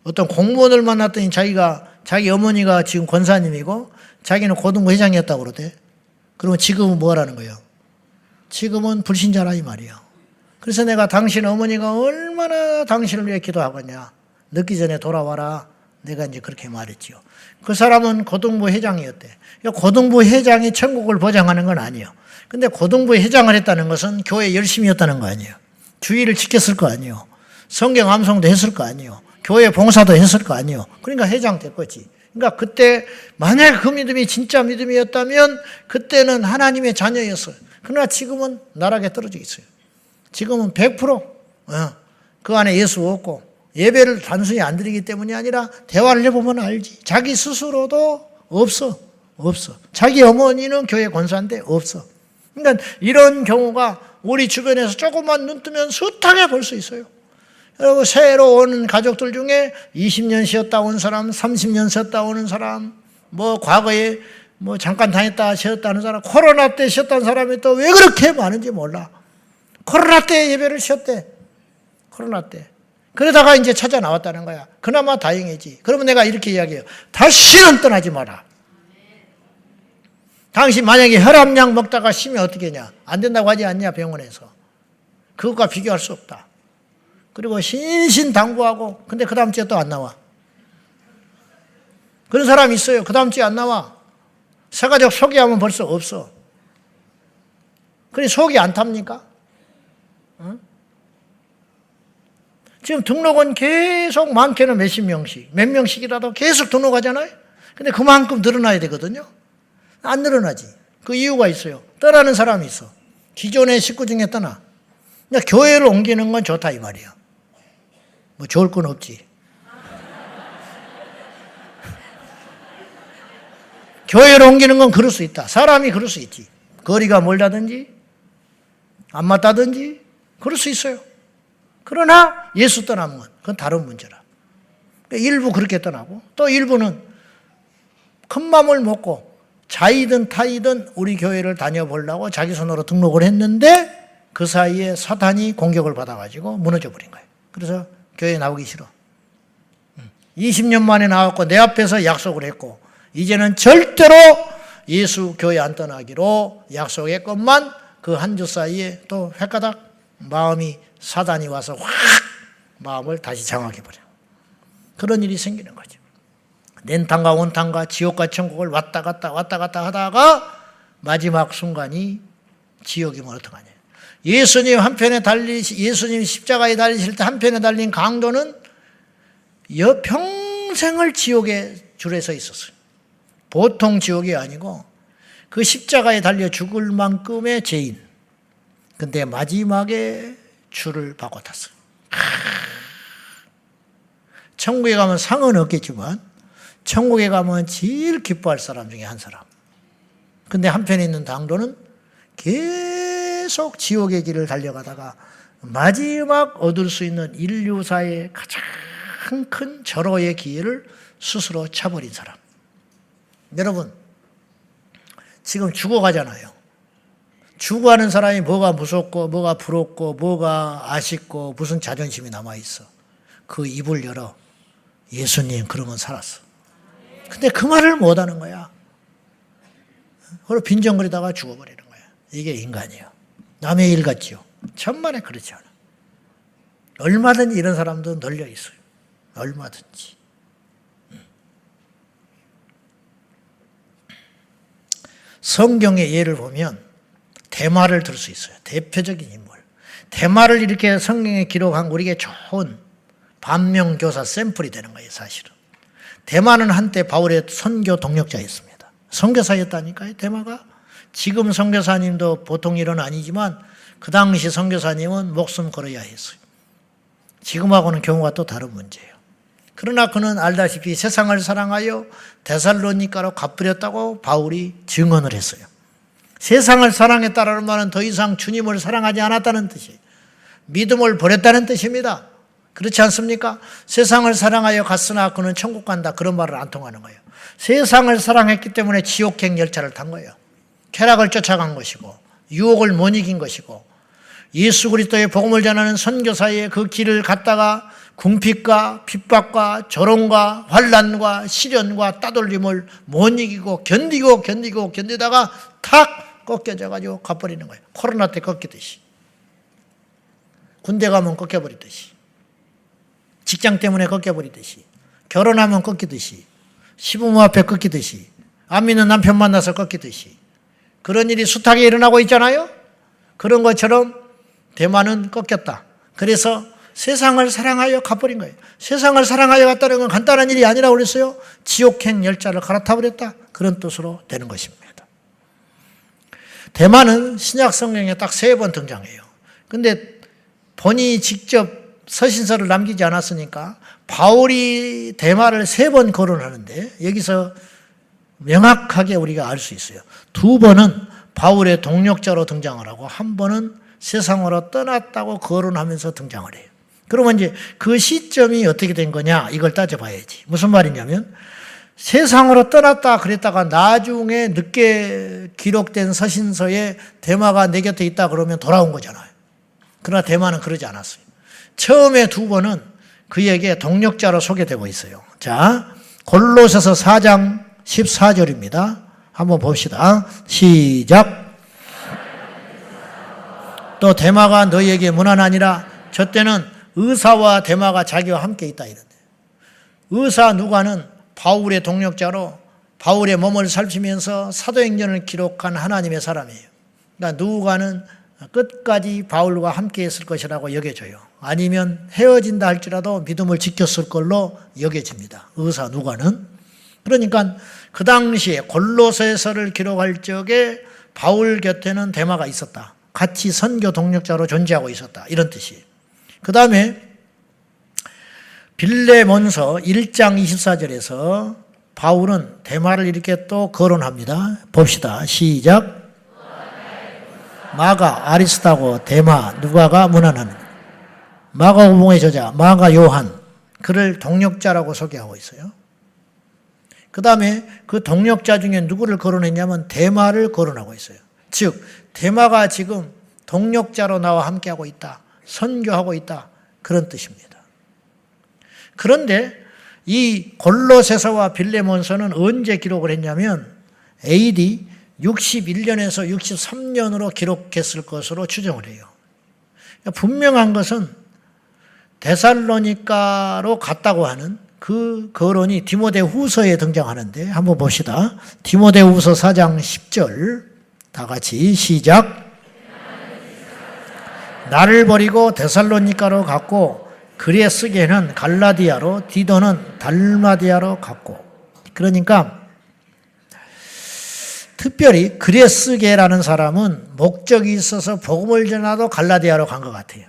어떤 공무원을 만났더니 자기 어머니가 지금 권사님이고 자기는 고등부 회장이었다고 그러대. 그러면 지금은 뭐 하라는 거예요? 지금은 불신자라 이 말이에요. 그래서 내가 당신 어머니가 얼마나 당신을 위해 기도하겠냐. 늦기 전에 돌아와라. 내가 이제 그렇게 말했지요. 그 사람은 고등부 회장이었대. 고등부 회장이 천국을 보장하는 건 아니에요. 근데 고등부 회장을 했다는 것은 교회 열심히 했다는 거 아니에요. 주의를 지켰을 거 아니에요. 성경 암송도 했을 거 아니에요. 교회 봉사도 했을 거 아니에요. 그러니까 회장 될 거지. 그러니까 그때 만약에 그 믿음이 진짜 믿음이었다면 그때는 하나님의 자녀였어요. 그러나 지금은 나락에 떨어져 있어요. 지금은 100% 그 안에 예수 없고 예배를 단순히 안 드리기 때문이 아니라 대화를 해보면 알지. 자기 스스로도 없어. 자기 어머니는 교회 권사인데 없어. 그러니까 이런 경우가 우리 주변에서 조금만 눈 뜨면 숱하게 볼 수 있어요. 여러분 새로 오는 가족들 중에 20년 쉬었다 온 사람, 30년 쉬었다 오는 사람, 뭐 과거에 뭐 잠깐 다녔다 쉬었다는 사람, 코로나 때 쉬었다는 사람이 또 왜 그렇게 많은지 몰라. 코로나 때 예배를 쉬었대. 코로나 때. 그러다가 이제 찾아 나왔다는 거야. 그나마 다행이지. 그러면 내가 이렇게 이야기해요. 다시는 떠나지 마라. 당신 만약에 혈압약 먹다가 쉬면 어떻게 하냐? 안 된다고 하지 않냐 병원에서. 그것과 비교할 수 없다. 그리고 신신당부하고 근데 그 다음 주에 또 안 나와. 그런 사람이 있어요. 그 다음 주에 안 나와. 새가족 소개하면 벌써 없어. 그래 속이 안 탑니까? 응? 지금 등록은 계속 많게는 몇십 명씩, 몇 명씩이라도 계속 등록하잖아요. 근데 그만큼 늘어나야 되거든요. 안 늘어나지. 그 이유가 있어요. 떠나는 사람이 있어. 기존의 식구 중에 떠나. 그러니까 교회를 옮기는 건 좋다 이 말이야. 뭐 좋을 건 없지. 교회를 옮기는 건 그럴 수 있다. 사람이 그럴 수 있지. 거리가 멀다든지 안 맞다든지 그럴 수 있어요. 그러나 예수 떠나면 그건 다른 문제라. 일부 그렇게 떠나고 또 일부는 큰 맘을 먹고 자이든 타이든 우리 교회를 다녀보려고 자기 손으로 등록을 했는데 그 사이에 사탄이 공격을 받아가지고 무너져 버린 거예요. 그래서 교회 나오기 싫어. 20년 만에 나왔고 내 앞에서 약속을 했고 이제는 절대로 예수 교회 안 떠나기로 약속했건만 그 한 주 사이에 또 획가닥 마음이 사단이 와서 확 마음을 다시 장악해버려. 그런 일이 생기는 거죠. 냉탕과 온탕과 지옥과 천국을 왔다 갔다 하다가 마지막 순간이 지옥이면 어떡하냐. 예수님 예수님 십자가에 달리실 때 한편에 달린 강도는 평생을 지옥에 줄에 서 있었어요. 보통 지옥이 아니고 그 십자가에 달려 죽을 만큼의 죄인. 근데 마지막에 줄을 바꿔 탔어요. 천국에 가면 상은 없겠지만 천국에 가면 제일 기뻐할 사람 중에 한 사람. 근데 한편에 있는 당도는 계속 지옥의 길을 달려가다가 마지막 얻을 수 있는 인류사의 가장 큰 절호의 기회를 스스로 차버린 사람. 여러분, 지금 죽어가잖아요. 죽어가는 사람이 뭐가 무섭고 뭐가 부럽고 뭐가 아쉽고 무슨 자존심이 남아있어. 그 입을 열어. 예수님 그러면 살았어. 근데 그 말을 못하는 거야. 그리고 빈정거리다가 죽어버리는 거야. 이게 인간이에요. 남의 일 같지요. 천만에 그렇지 않아. 얼마든지 이런 사람도 널려 있어요. 얼마든지. 성경의 예를 보면 대마를 들 수 있어요. 대표적인 인물. 대마를 이렇게 성경에 기록한 우리에게 좋은 반면교사 샘플이 되는 거예요, 사실은. 대마는 한때 바울의 선교 동력자였습니다. 선교사였다니까요, 대마가. 지금 선교사님도 보통 일은 아니지만 그 당시 선교사님은 목숨 걸어야 했어요. 지금하고는 경우가 또 다른 문제예요. 그러나 그는 알다시피 세상을 사랑하여 데살로니가로 가버렸다고 바울이 증언을 했어요. 세상을 사랑했다는 말은 더 이상 주님을 사랑하지 않았다는 뜻이에요. 믿음을 버렸다는 뜻입니다. 그렇지 않습니까? 세상을 사랑하여 갔으나 그는 천국 간다. 그런 말을 안 통하는 거예요. 세상을 사랑했기 때문에 지옥행 열차를 탄 거예요. 쾌락을 쫓아간 것이고 유혹을 못 이긴 것이고 예수 그리스도의 복음을 전하는 선교사의 그 길을 갔다가 궁핍과 핍박과 조롱과 환난과 시련과 따돌림을 못 이기고 견디다가 탁 꺾여져가지고 가버리는 거예요. 코로나 때 꺾이듯이. 군대 가면 꺾여버리듯이. 직장 때문에 꺾여버리듯이. 결혼하면 꺾이듯이. 시부모 앞에 꺾이듯이. 안 믿는 남편 만나서 꺾이듯이. 그런 일이 숱하게 일어나고 있잖아요. 그런 것처럼 대만은 꺾였다. 그래서 세상을 사랑하여 가버린 거예요. 세상을 사랑하여 갔다는 건 간단한 일이 아니라고 그랬어요. 지옥행 열차를 갈아타버렸다. 그런 뜻으로 되는 것입니다. 대만은 신약 성경에 딱 3번 등장해요. 근데 본인이 직접 서신서를 남기지 않았으니까 바울이 대마를 3번 거론하는데 여기서 명확하게 우리가 알 수 있어요. 2번은 바울의 동력자로 등장을 하고 1번은 세상으로 떠났다고 거론하면서 등장을 해요. 그러면 이제 그 시점이 어떻게 된 거냐 이걸 따져봐야지. 무슨 말이냐면 세상으로 떠났다 그랬다가 나중에 늦게 기록된 서신서에 대마가 내 곁에 있다 그러면 돌아온 거잖아요. 그러나 대마는 그러지 않았어요. 처음에 2번은 그에게 동력자로 소개되고 있어요. 자, 골로새서 4장 14절입니다. 한번 봅시다. 시작. 또 대마가 너희에게 무난하니라. 저 때는 의사와 대마가 자기와 함께 있다 이런데, 의사 누가는 바울의 동력자로 바울의 몸을 살피면서 사도행전을 기록한 하나님의 사람이에요. 그러니까 누가는 끝까지 바울과 함께 했을 것이라고 여겨져요. 아니면 헤어진다 할지라도 믿음을 지켰을 걸로 여겨집니다, 의사 누가는. 그러니까 그 당시에 골로새서를 기록할 적에 바울 곁에는 대마가 있었다, 같이 선교 동력자로 존재하고 있었다, 이런 뜻이에요. 그 다음에 빌레몬서 1장 24절에서 바울은 대마를 이렇게 또 거론합니다. 봅시다. 시작. 마가, 아리스타고, 대마, 누가가 무난합니다. 마가복음의 저자 마가 요한, 그를 동력자라고 소개하고 있어요. 그 다음에 그 동력자 중에 누구를 거론했냐면 대마를 거론하고 있어요. 즉 대마가 지금 동력자로 나와 함께하고 있다, 선교하고 있다, 그런 뜻입니다. 그런데 이 골로새서와 빌레몬서는 언제 기록을 했냐면 AD 61년에서 63년으로 기록했을 것으로 추정을 해요. 분명한 것은 데살로니가로 갔다고 하는 그 거론이 디모데후서에 등장하는데, 한번 봅시다. 디모데후서 4장 10절 다 같이 시작. 나를 버리고 데살로니가로 갔고 그레스게는 갈라디아로, 디도는 달마디아로 갔고. 그러니까 특별히 그레스게라는 사람은 목적이 있어서 복음을 전하도 갈라디아로 간 것 같아요.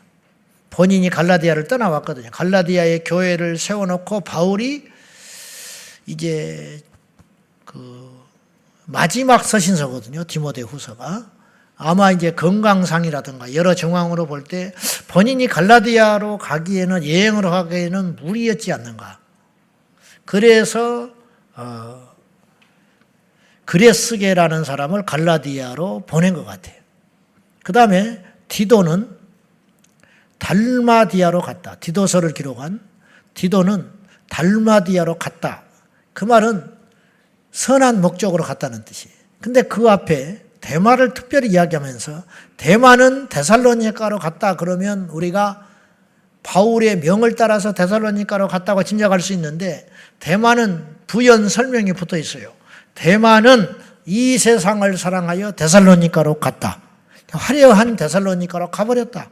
본인이 갈라디아를 떠나왔거든요. 갈라디아에 교회를 세워놓고 바울이 이제 그 마지막 서신서거든요, 디모데후서가. 아마 이제 건강상이라든가 여러 정황으로 볼 때 본인이 갈라디아로 가기에는, 여행으로 가기에는 무리였지 않는가. 그래서 그레스게라는 사람을 갈라디아로 보낸 것 같아요. 그 다음에 디도는 달마디아로 갔다. 디도서를 기록한 디도는 달마디아로 갔다. 그 말은 선한 목적으로 갔다는 뜻이에요. 근데 그 앞에 대마를 특별히 이야기하면서 대마는 데살로니가로 갔다 그러면 우리가 바울의 명을 따라서 데살로니가로 갔다고 짐작할 수 있는데, 대마는 부연 설명이 붙어 있어요. 대마는 이 세상을 사랑하여 데살로니가로 갔다. 화려한 데살로니가로 가버렸다.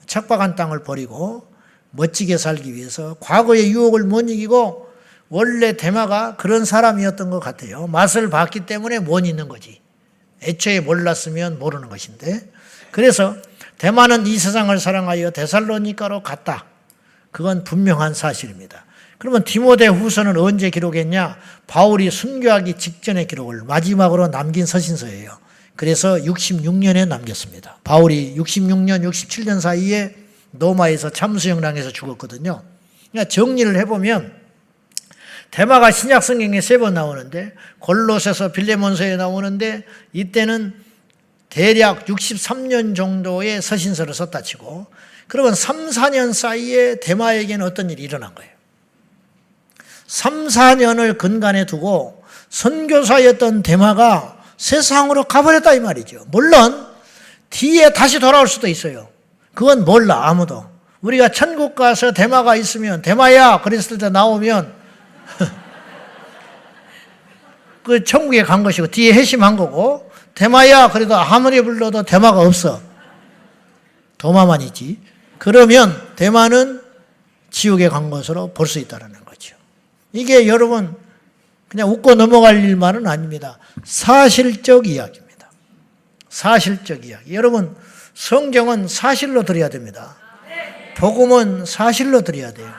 척박한 땅을 버리고 멋지게 살기 위해서 과거의 유혹을 못 이기고, 원래 대마가 그런 사람이었던 것 같아요. 맛을 봤기 때문에 못 있는 거지. 애초에 몰랐으면 모르는 것인데. 그래서 대마는 이 세상을 사랑하여 데살로니가로 갔다. 그건 분명한 사실입니다. 그러면 디모데후서는 언제 기록했냐? 바울이 순교하기 직전에 기록을 마지막으로 남긴 서신서예요. 그래서 66년에 남겼습니다. 바울이 66년, 67년 사이에 로마에서 참수형 당해서 죽었거든요. 그러니까 정리를 해보면 대마가 신약 성경에 3번 나오는데, 골로새서, 빌레몬서에 나오는데, 이때는 대략 63년 정도의 서신서를 썼다 치고, 그러면 3, 4년 사이에 대마에게는 어떤 일이 일어난 거예요. 3, 4년을 근간에 두고 선교사였던 대마가 세상으로 가버렸다 이 말이죠. 물론 뒤에 다시 돌아올 수도 있어요. 그건 몰라, 아무도. 우리가 천국 가서 대마가 있으면 대마야 그랬을 때 나오면 그 천국에 간 것이고 뒤에 회심한 거고, 대마야 그래도 아무리 불러도 대마가 없어. 도마만 있지. 그러면 대마는 지옥에 간 것으로 볼 수 있다는 거죠. 이게 여러분 그냥 웃고 넘어갈 일만은 아닙니다. 사실적 이야기입니다. 사실적 이야기. 여러분 성경은 사실로 들어야 됩니다. 복음은 사실로 들어야 돼요.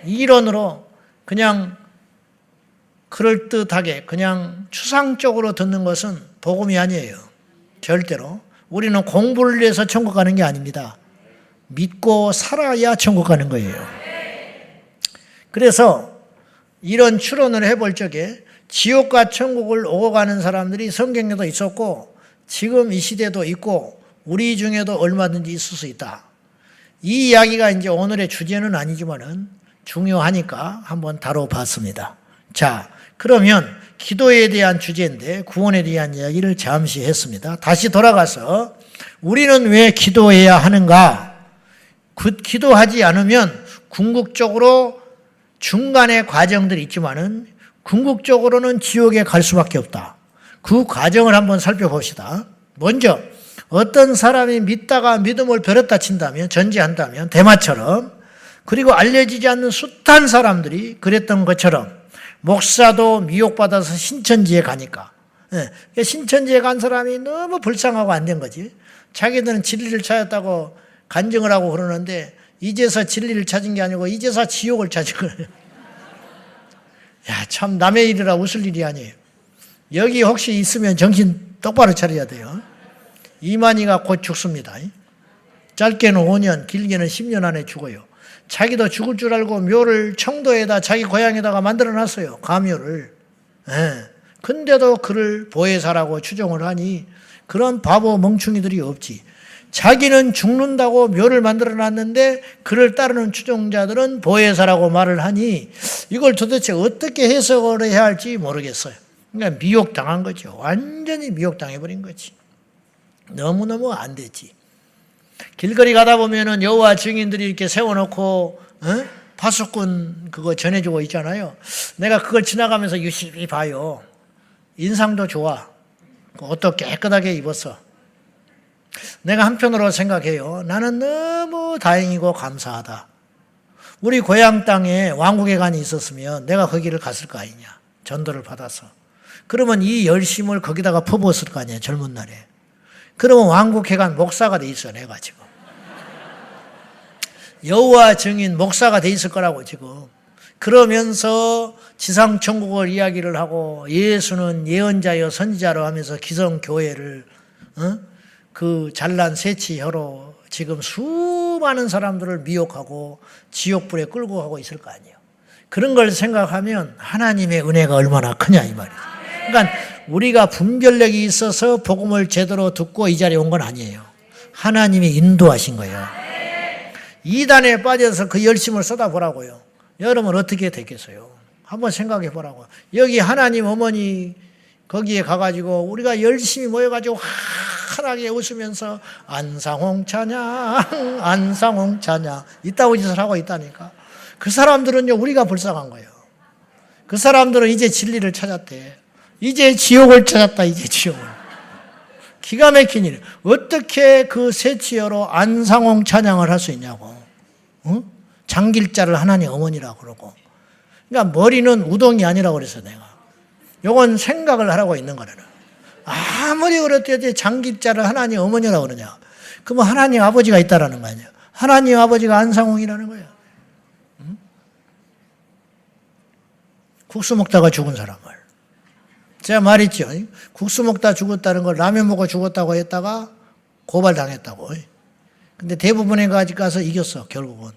이론으로 그냥 그럴듯하게 그냥 추상적으로 듣는 것은 복음이 아니에요. 절대로. 우리는 공부를 위해서 천국 가는 게 아닙니다. 믿고 살아야 천국 가는 거예요. 그래서 이런 추론을 해볼 적에 지옥과 천국을 오고 가는 사람들이 성경에도 있었고 지금 이 시대도 있고 우리 중에도 얼마든지 있을 수 있다. 이 이야기가 이제 오늘의 주제는 아니지만은 중요하니까 한번 다뤄봤습니다. 자, 그러면 기도에 대한 주제인데 구원에 대한 이야기를 잠시 했습니다. 다시 돌아가서 우리는 왜 기도해야 하는가? 기도하지 않으면 궁극적으로 중간에 과정들이 있지만은 궁극적으로는 지옥에 갈 수밖에 없다. 그 과정을 한번 살펴봅시다. 먼저 어떤 사람이 믿다가 믿음을 버렸다 친다면, 전제한다면 대마처럼, 그리고 알려지지 않는 숱한 사람들이 그랬던 것처럼 목사도 미혹받아서 신천지에 가니까, 신천지에 간 사람이 너무 불쌍하고 안 된 거지. 자기들은 진리를 찾았다고 간증을 하고 그러는데 이제서 진리를 찾은 게 아니고 이제서 지옥을 찾은 거예요. 야, 참 남의 일이라 웃을 일이 아니에요. 여기 혹시 있으면 정신 똑바로 차려야 돼요. 이만희가 곧 죽습니다. 짧게는 5년, 길게는 10년 안에 죽어요. 자기도 죽을 줄 알고 묘를 청도에다 자기 고향에다가 만들어놨어요. 가묘를. 근데도 그를 보혜사라고 추종을 하니 그런 바보 멍충이들이 없지. 자기는 죽는다고 묘를 만들어놨는데 그를 따르는 추종자들은 보혜사라고 말을 하니 이걸 도대체 어떻게 해석을 해야 할지 모르겠어요. 그러니까 미혹당한 거죠. 완전히 미혹당해버린 거지. 너무너무 안 되지. 길거리 가다 보면은 여호와 증인들이 이렇게 세워놓고 파수꾼 그거 전해주고 있잖아요. 내가 그걸 지나가면서 유심히 봐요. 인상도 좋아. 옷도 깨끗하게 입었어. 내가 한편으로 생각해요. 나는 너무 다행이고 감사하다. 우리 고향 땅에 왕국회관이 있었으면 내가 거기를 갔을 거 아니냐. 전도를 받아서. 그러면 이 열심을 거기다가 퍼부었을 거 아니야. 젊은 날에. 그러면 왕국회관 목사가 돼 있어. 내가 지금. 여호와 증인 목사가 돼 있을 거라고 지금. 그러면서 지상천국을 이야기를 하고 예수는 예언자여 선지자로 하면서 기성교회를 그 잘난 새치혀로 지금 수많은 사람들을 미혹하고 지옥불에 끌고 가고 있을 거 아니에요. 그런 걸 생각하면 하나님의 은혜가 얼마나 크냐 이 말이에요. 그러니까 우리가 분별력이 있어서 복음을 제대로 듣고 이 자리에 온 건 아니에요. 하나님이 인도하신 거예요. 이단에 빠져서 그 열심을 쏟아보라고요. 여러분 어떻게 되겠어요? 한번 생각해 보라고요. 여기 하나님 어머니 거기에 가가지고 우리가 열심히 모여가지고 환하게 웃으면서 안상홍 찬양 안상홍 찬양 이따위 짓을 하고 있다니까. 그 사람들은요 우리가 불쌍한 거예요. 그 사람들은 이제 진리를 찾았대. 이제 지옥을 찾았다. 이제 지옥을. 기가 막힌 일. 어떻게 그 새치여로 안상홍 찬양을 할 수 있냐고. 장길자를 하나님 어머니라고 그러고. 그러니까 머리는 우동이 아니라고 그래서 내가. 요건 생각을 하라고 있는 거라는. 아무리 그렇듯 장길자를 하나님 어머니라고 그러냐. 그러면 하나님 아버지가 있다라는 거 아니야. 하나님 아버지가 안상홍이라는 거야. 국수 먹다가 죽은 사람을. 제가 말했죠. 국수 먹다 죽었다는 걸 라면 먹고 죽었다고 했다가 고발당했다고. 근데 대법원에 가서 이겼어, 결국은.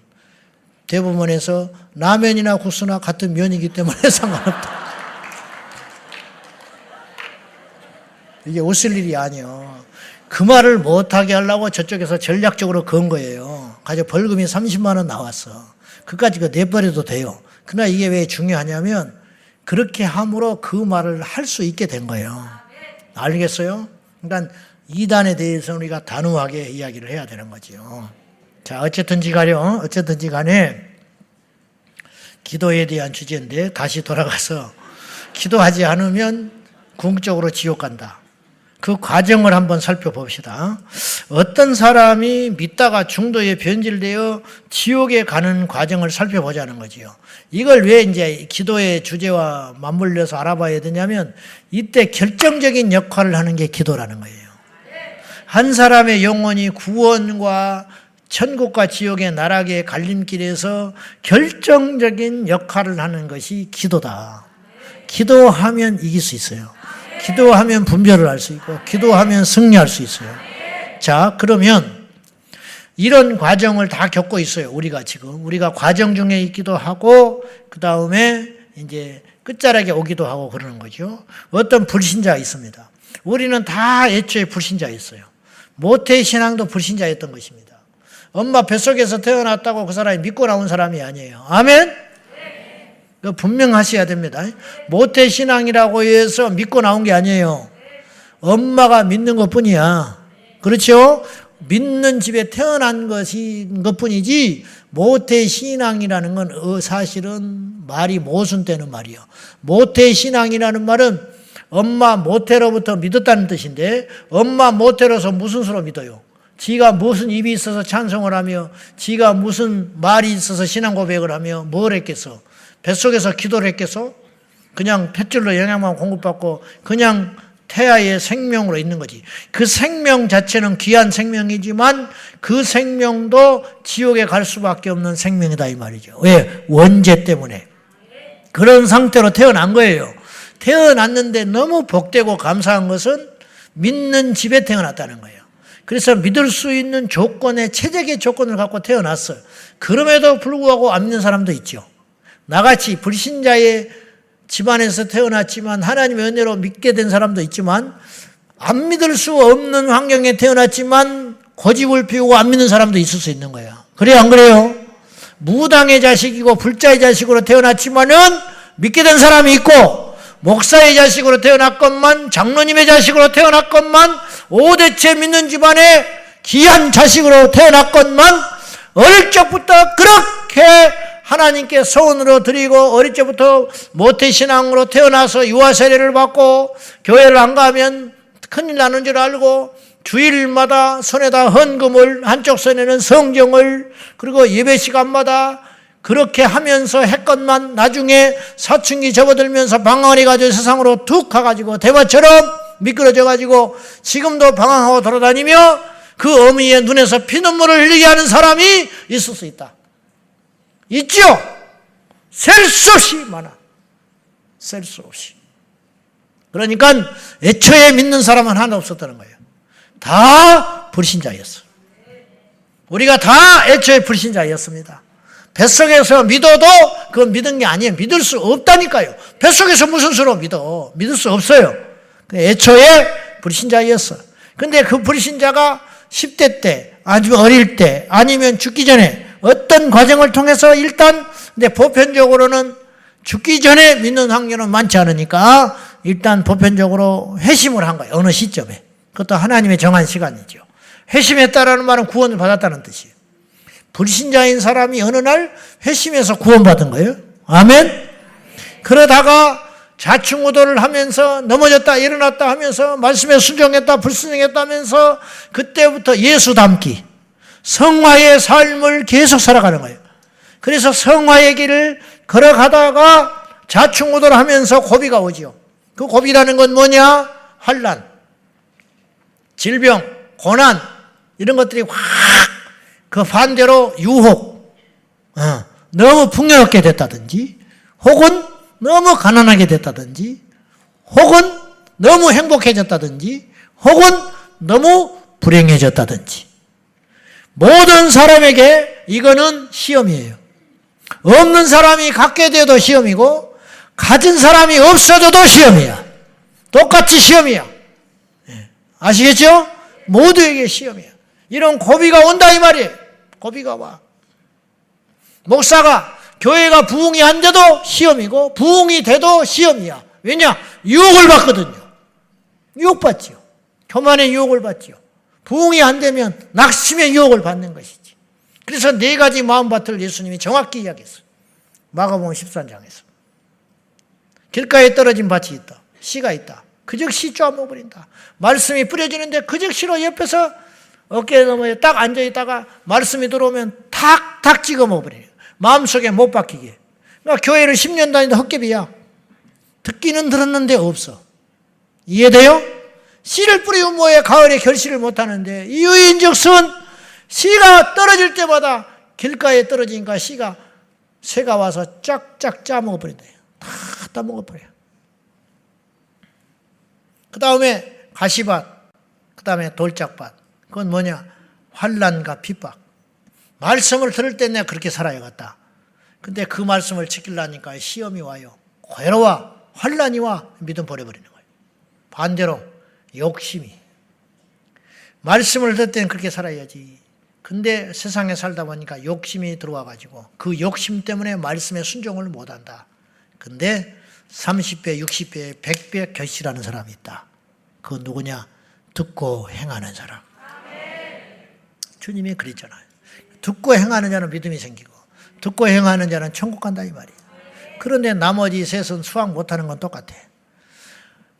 대법원에서 라면이나 국수나 같은 면이기 때문에 상관없다. 이게 웃을 일이 아니에요. 그 말을 못하게 하려고 저쪽에서 전략적으로 건 거예요. 가지고 벌금이 30만 원 나왔어. 그까지 내버려도 돼요. 그러나 이게 왜 중요하냐면 그렇게 함으로 그 말을 할 수 있게 된 거예요. 알겠어요? 그러니까 이단에 대해서 우리가 단호하게 이야기를 해야 되는 거죠. 자, 어쨌든지 간에 기도에 대한 주제인데 다시 돌아가서 기도하지 않으면 궁극적으로 지옥 간다. 그 과정을 한번 살펴봅시다. 어떤 사람이 믿다가 중도에 변질되어 지옥에 가는 과정을 살펴보자는 거지요. 이걸 왜 이제 기도의 주제와 맞물려서 알아봐야 되냐면 이때 결정적인 역할을 하는 게 기도라는 거예요. 한 사람의 영혼이 구원과 천국과 지옥의 나락의 갈림길에서 결정적인 역할을 하는 것이 기도다. 기도하면 이길 수 있어요. 기도하면 분별을 할 수 있고 기도하면 승리할 수 있어요. 자, 그러면 이런 과정을 다 겪고 있어요. 우리가 과정 중에 있기도 하고 그 다음에 이제 끝자락에 오기도 하고 그러는 거죠. 어떤 불신자가 있습니다. 우리는 다 애초에 불신자였어요. 모태신앙도 불신자였던 것입니다. 엄마 뱃속에서 태어났다고 그 사람이 믿고 나온 사람이 아니에요. 아멘? 분명하셔야 됩니다. 모태신앙이라고 해서 믿고 나온 게 아니에요. 엄마가 믿는 것 뿐이야. 그렇죠? 믿는 집에 태어난 것뿐이지 모태신앙이라는 건 사실은 말이 모순되는 말이에요. 모태신앙이라는 말은 엄마 모태로부터 믿었다는 뜻인데 엄마 모태로서 무슨 수로 믿어요? 지가 무슨 입이 있어서 찬송을 하며 지가 무슨 말이 있어서 신앙 고백을 하며 뭘 했겠어? 뱃속에서 기도를 했겠어? 그냥 탯줄로 영양만 공급받고 그냥 태아의 생명으로 있는 거지. 그 생명 자체는 귀한 생명이지만 그 생명도 지옥에 갈 수밖에 없는 생명이다 이 말이죠. 왜? 원죄 때문에. 그런 상태로 태어난 거예요. 태어났는데 너무 복되고 감사한 것은 믿는 집에 태어났다는 거예요. 그래서 믿을 수 있는 조건의 최적의 조건을 갖고 태어났어요. 그럼에도 불구하고 안 믿는 사람도 있죠. 나같이 불신자의 집안에서 태어났지만 하나님의 은혜로 믿게 된 사람도 있지만 안 믿을 수 없는 환경에 태어났지만 고집을 피우고 안 믿는 사람도 있을 수 있는 거예요. 그래요, 안 그래요? 무당의 자식이고 불자의 자식으로 태어났지만은 믿게 된 사람이 있고 목사의 자식으로 태어났건만 장로님의 자식으로 태어났건만 5대째 믿는 집안의 귀한 자식으로 태어났건만 어릴 적부터 그렇게 하나님께 소원으로 드리고 어릴 적부터 모태신앙으로 태어나서 유아세례를 받고 교회를 안 가면 큰일 나는 줄 알고 주일마다 손에다 헌금을 한쪽 손에는 성경을 그리고 예배 시간마다 그렇게 하면서 했건만 나중에 사춘기 접어들면서 방황을 가지고 세상으로 툭 가가지고 대마처럼 미끄러져 가지고 지금도 방황하고 돌아다니며 그 어미의 눈에서 피눈물을 흘리게 하는 사람이 있을 수 있다. 있죠? 셀 수 없이 많아. 셀 수 없이. 그러니까 애초에 믿는 사람은 하나 없었다는 거예요. 다 불신자였어. 우리가 다 애초에 불신자였습니다. 뱃속에서 믿어도 그건 믿은 게 아니에요. 믿을 수 없다니까요. 뱃속에서 무슨 수로 믿어? 믿을 수 없어요. 애초에 불신자였어. 근데 그 불신자가 10대 때 아니면 어릴 때 아니면 죽기 전에 어떤 과정을 통해서 일단 근데 보편적으로는 죽기 전에 믿는 확률은 많지 않으니까 일단 보편적으로 회심을 한 거예요. 어느 시점에. 그것도 하나님의 정한 시간이죠. 회심했다라는 말은 구원을 받았다는 뜻이에요. 불신자인 사람이 어느 날 회심해서 구원받은 거예요. 아멘? 그러다가 좌충우돌을 하면서 넘어졌다 일어났다 하면서 말씀에 순종했다 불순종했다 하면서 그때부터 예수 닮기 성화의 삶을 계속 살아가는 거예요. 그래서 성화의 길을 걸어가다가 좌충우돌을 하면서 고비가 오죠. 그 고비라는 건 뭐냐? 환난, 질병, 고난 이런 것들이 확 그 반대로 유혹, 너무 풍요롭게 됐다든지 혹은 너무 가난하게 됐다든지 혹은 너무 행복해졌다든지 혹은 너무 불행해졌다든지 모든 사람에게 이거는 시험이에요. 없는 사람이 갖게 돼도 시험이고 가진 사람이 없어져도 시험이야. 똑같이 시험이야. 아시겠죠? 모두에게 시험이야. 이런 고비가 온다 이 말이에요. 고비가 와. 목사가 교회가 부흥이 안 돼도 시험이고 부흥이 돼도 시험이야. 왜냐? 유혹을 받거든요. 유혹받지요. 교만의 유혹을 받지요. 부흥이 안 되면 낙심의 유혹을 받는 것이지. 그래서 4가지 마음밭을 예수님이 정확히 이야기했어요. 마가복음 13장에서. 길가에 떨어진 밭이 있다. 씨가 있다. 그 즉시 쪼아먹어버린다. 말씀이 뿌려지는데 그 즉시로 옆에서 어깨에 넘어 딱 앉아있다가 말씀이 들어오면 탁탁 찍어 먹어버려요. 마음속에 못 박히게. 그러니까 교회를 10년 다니는데 헛개비야. 듣기는 들었는데 없어. 이해돼요? 씨를 뿌리면 뭐해? 가을에 결실을 못하는데 이유인즉슨 씨가 떨어질 때마다 길가에 떨어지니까 씨가 새가 와서 쫙쫙 짜먹어버린다. 다 따먹어버려. 그 다음에 가시밭, 그 다음에 돌짝밭. 그건 뭐냐? 환난과 핍박. 말씀을 들을 때 내가 그렇게 살아야겠다. 근데 그 말씀을 지키려니까 시험이 와요. 괴로워. 환난이 와. 믿음 버려버리는 거예요. 반대로 욕심이. 말씀을 들을 때는 그렇게 살아야지. 근데 세상에 살다 보니까 욕심이 들어와가지고 그 욕심 때문에 말씀에 순종을 못한다. 근데 30배, 60배, 100배 결실하는 사람이 있다. 그건 누구냐? 듣고 행하는 사람. 주님이 그랬잖아요. 듣고 행하는 자는 믿음이 생기고 듣고 행하는 자는 천국 간다 이 말이에요. 그런데 나머지 셋은 수확 못하는 건 똑같아.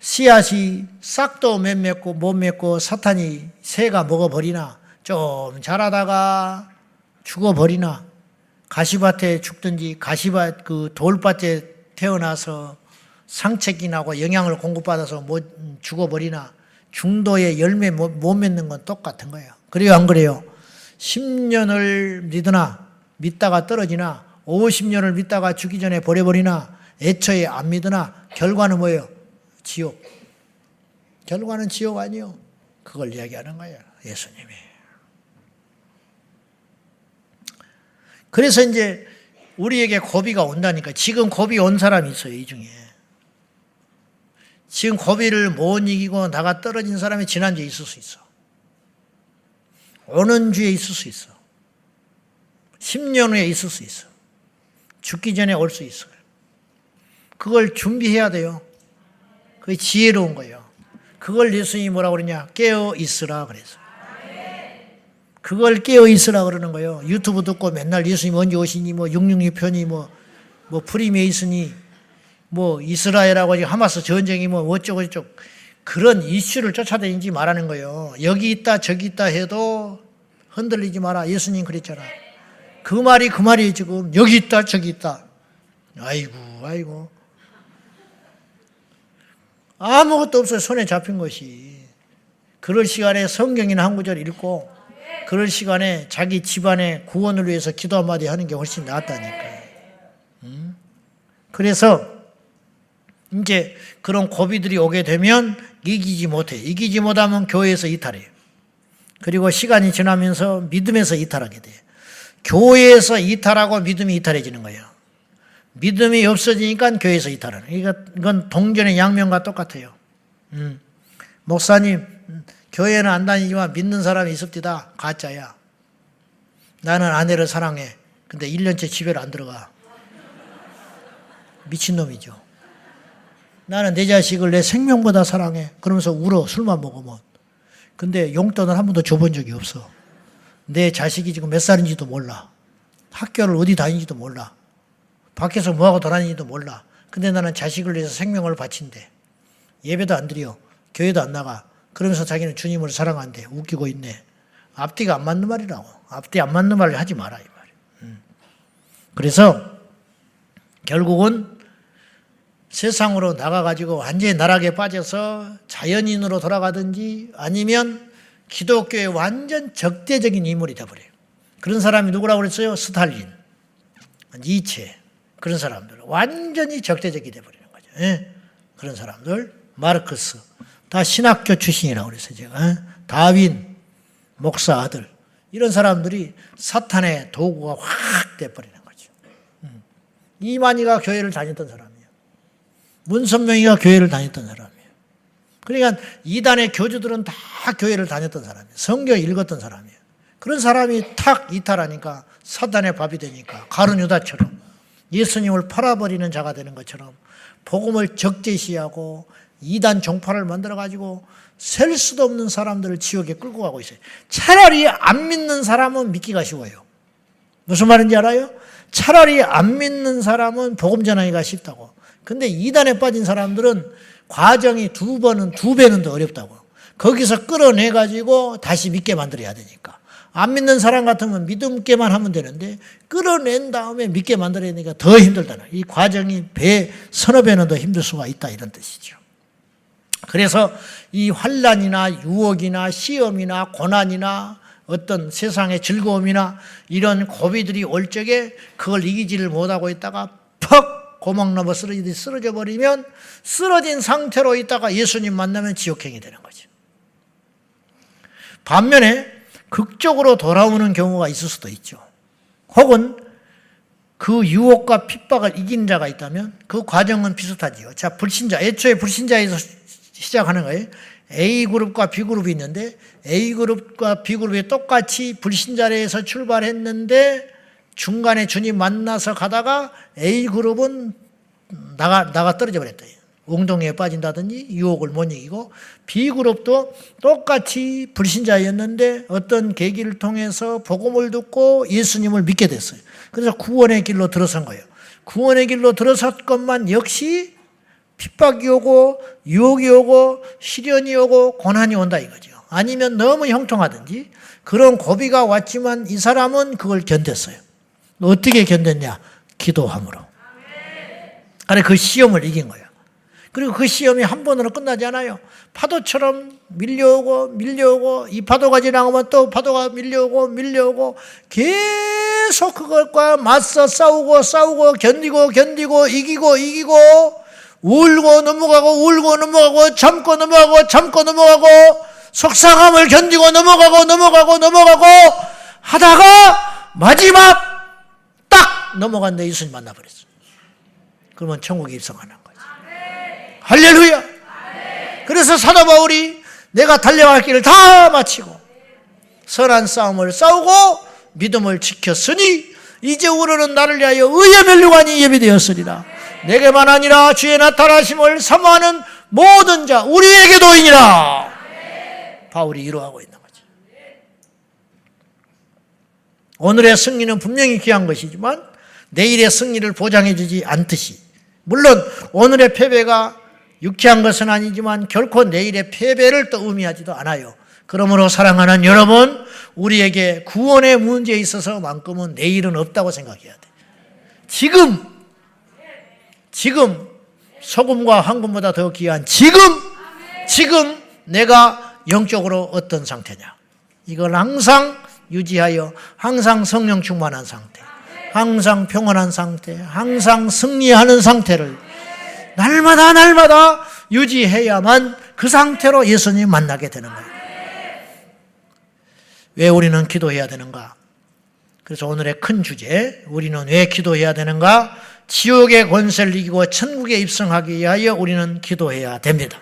씨앗이 싹도 못 맺고 사탄이 새가 먹어버리나 좀 자라다가 죽어버리나 가시밭에 죽든지 가시밭 그 돌밭에 태어나서 상책이 나고 영양을 공급받아서 못 죽어버리나 중도에 열매 못 맺는 건 똑같은 거예요. 그래요 안 그래요? 10년을 믿다가 떨어지나 50년을 믿다가 죽기 전에 버려버리나 애초에 안 믿으나 결과는 뭐예요? 지옥. 결과는 지옥 아니요. 그걸 이야기하는 거예요. 예수님이. 그래서 이제 우리에게 고비가 온다니까. 지금 고비 온 사람이 있어요. 이 중에. 지금 고비를 못 이기고 나가 떨어진 사람이 지난주에 있을 수 있어. 오는 주에 있을 수 있어. 10년 후에 있을 수 있어. 죽기 전에 올 수 있어요. 그걸 준비해야 돼요. 그게 지혜로운 거예요. 그걸 예수님이 뭐라고 그러냐? 깨어 있으라 그래서. 그걸 깨어 있으라 그러는 거예요. 유튜브 듣고 맨날 예수님 언제 오시니 뭐 666편이 뭐 프리메이슨이 뭐 이스라엘하고 하마스 전쟁이 뭐 어쩌고 저쩌고 그런 이슈를 쫓아다니지 말라는 거예요. 여기 있다 저기 있다 해도 흔들리지 마라. 예수님 그랬잖아. 그 말이 지금 여기 있다 저기 있다. 아이고 아무것도 없어요. 손에 잡힌 것이. 그럴 시간에 성경이나 한 구절 읽고 그럴 시간에 자기 집안의 구원을 위해서 기도 한마디 하는 게 훨씬 낫다니까요. 그래서 이제 그런 고비들이 오게 되면 이기지 못해. 이기지 못하면 교회에서 이탈해요. 그리고 시간이 지나면서 믿음에서 이탈하게 돼요. 교회에서 이탈하고 믿음이 이탈해지는 거예요. 믿음이 없어지니까 교회에서 이탈하는. 이건 동전의 양면과 똑같아요. 목사님, 교회는 안 다니지만 믿는 사람이 있습니다. 가짜야. 나는 아내를 사랑해. 근데 1년째 집에를 안 들어가. 미친놈이죠. 나는 내 자식을 내 생명보다 사랑해. 그러면서 울어. 술만 먹으면. 근데 용돈을 한 번도 줘본 적이 없어. 내 자식이 지금 몇 살인지도 몰라. 학교를 어디 다니는지도 몰라. 밖에서 뭐하고 돌아다니는지도 몰라. 근데 나는 자식을 위해서 생명을 바친대. 예배도 안 드려. 교회도 안 나가. 그러면서 자기는 주님을 사랑한대. 웃기고 있네. 앞뒤가 안 맞는 말이라고. 앞뒤 안 맞는 말을 하지 마라 이 말이야. 그래서 결국은 세상으로 나가가지고 완전히 나락에 빠져서 자연인으로 돌아가든지 아니면 기독교의 완전 적대적인 인물이 되어버려요. 그런 사람이 누구라고 그랬어요? 스탈린, 니체 그런 사람들 완전히 적대적이 되어버리는 거죠. 그런 사람들 마르크스 다 신학교 출신이라고 그랬어요. 제가 다윈 목사 아들 이런 사람들이 사탄의 도구가 확 돼버리는 거죠. 이만희가 교회를 다녔던 사람이에요. 문선명이가 교회를 다녔던 사람이에요. 그러니까 이단의 교주들은 다 교회를 다녔던 사람이에요. 성경 읽었던 사람이에요. 그런 사람이 탁 이탈하니까 사단의 밥이 되니까 가룟 유다처럼 예수님을 팔아버리는 자가 되는 것처럼 복음을 적재시하고 이단 종파를 만들어가지고 셀 수도 없는 사람들을 지옥에 끌고 가고 있어요. 차라리 안 믿는 사람은 믿기가 쉬워요. 무슨 말인지 알아요? 차라리 안 믿는 사람은 복음 전하기가 쉽다고. 근데 이단에 빠진 사람들은 과정이 두 배는 더 어렵다고. 거기서 끌어내가지고 다시 믿게 만들어야 되니까. 안 믿는 사람 같으면 믿음께만 하면 되는데 끌어낸 다음에 믿게 만들어야 되니까 더 힘들다는. 이 과정이 서너 배는 더 힘들 수가 있다 이런 뜻이죠. 그래서 이 환난이나 유혹이나 시험이나 고난이나 어떤 세상의 즐거움이나 이런 고비들이 올 적에 그걸 이기지를 못하고 있다가 퍽 고막 넘어 쓰러지듯이 쓰러져 버리면 쓰러진 상태로 있다가 예수님 만나면 지옥행이 되는 거죠. 반면에 극적으로 돌아오는 경우가 있을 수도 있죠. 혹은 그 유혹과 핍박을 이긴 자가 있다면 그 과정은 비슷하지요. 자, 불신자, 애초에 불신자에서 시작하는 거예요. A그룹과 B그룹이 있는데 A그룹과 B그룹이 똑같이 불신자에서 출발했는데 중간에 주님 만나서 가다가 A그룹은 나가 떨어져 버렸다. 웅덩이에 빠진다든지 유혹을 못 이기고, B그룹도 똑같이 불신자였는데 어떤 계기를 통해서 복음을 듣고 예수님을 믿게 됐어요. 그래서 구원의 길로 들어선 거예요. 구원의 길로 들어섰건만 역시 핍박이 오고 유혹이 오고 시련이 오고 고난이 온다 이거죠. 아니면 너무 형통하든지 그런 고비가 왔지만 이 사람은 그걸 견뎠어요. 어떻게 견뎠냐? 기도함으로. 아니, 그 시험을 이긴 거예요. 그리고 그 시험이 한 번으로 끝나지 않아요. 파도처럼 밀려오고 이 파도가 지나가면 또 파도가 밀려오고 계속 그것과 맞서 싸우고 견디고 이기고 울고 넘어가고 참고 넘어가고 속상함을 견디고 넘어가고 하다가 마지막 딱 넘어갔는데 예수님 만나버렸어요. 그러면 천국에 입성하는 거예요. 할렐루야. 그래서 사도 바울이 내가 달려갈 길을 다 마치고 선한 싸움을 싸우고 믿음을 지켰으니 이제 우리는 나를 위하여 의의 면류관이 예비되었으리라. 내게만 아니라 주의 나타나심을 사모하는 모든 자 우리에게도이니라. 바울이 이루어가고 있는 거죠. 오늘의 승리는 분명히 귀한 것이지만 내일의 승리를 보장해 주지 않듯이, 물론 오늘의 패배가 유쾌한 것은 아니지만 결코 내일의 패배를 또 의미하지도 않아요. 그러므로 사랑하는 여러분, 우리에게 구원의 문제에 있어서만큼은 내일은 없다고 생각해야 돼. 지금 소금과 황금보다 더 귀한 지금 내가 영적으로 어떤 상태냐, 이걸 항상 유지하여 항상 성령 충만한 상태, 항상 평안한 상태, 항상 승리하는 상태를 날마다 유지해야만 그 상태로 예수님 만나게 되는 거예요. 왜 우리는 기도해야 되는가? 그래서 오늘의 큰 주제, 우리는 왜 기도해야 되는가? 지옥의 권세를 이기고 천국에 입성하기 위하여 우리는 기도해야 됩니다.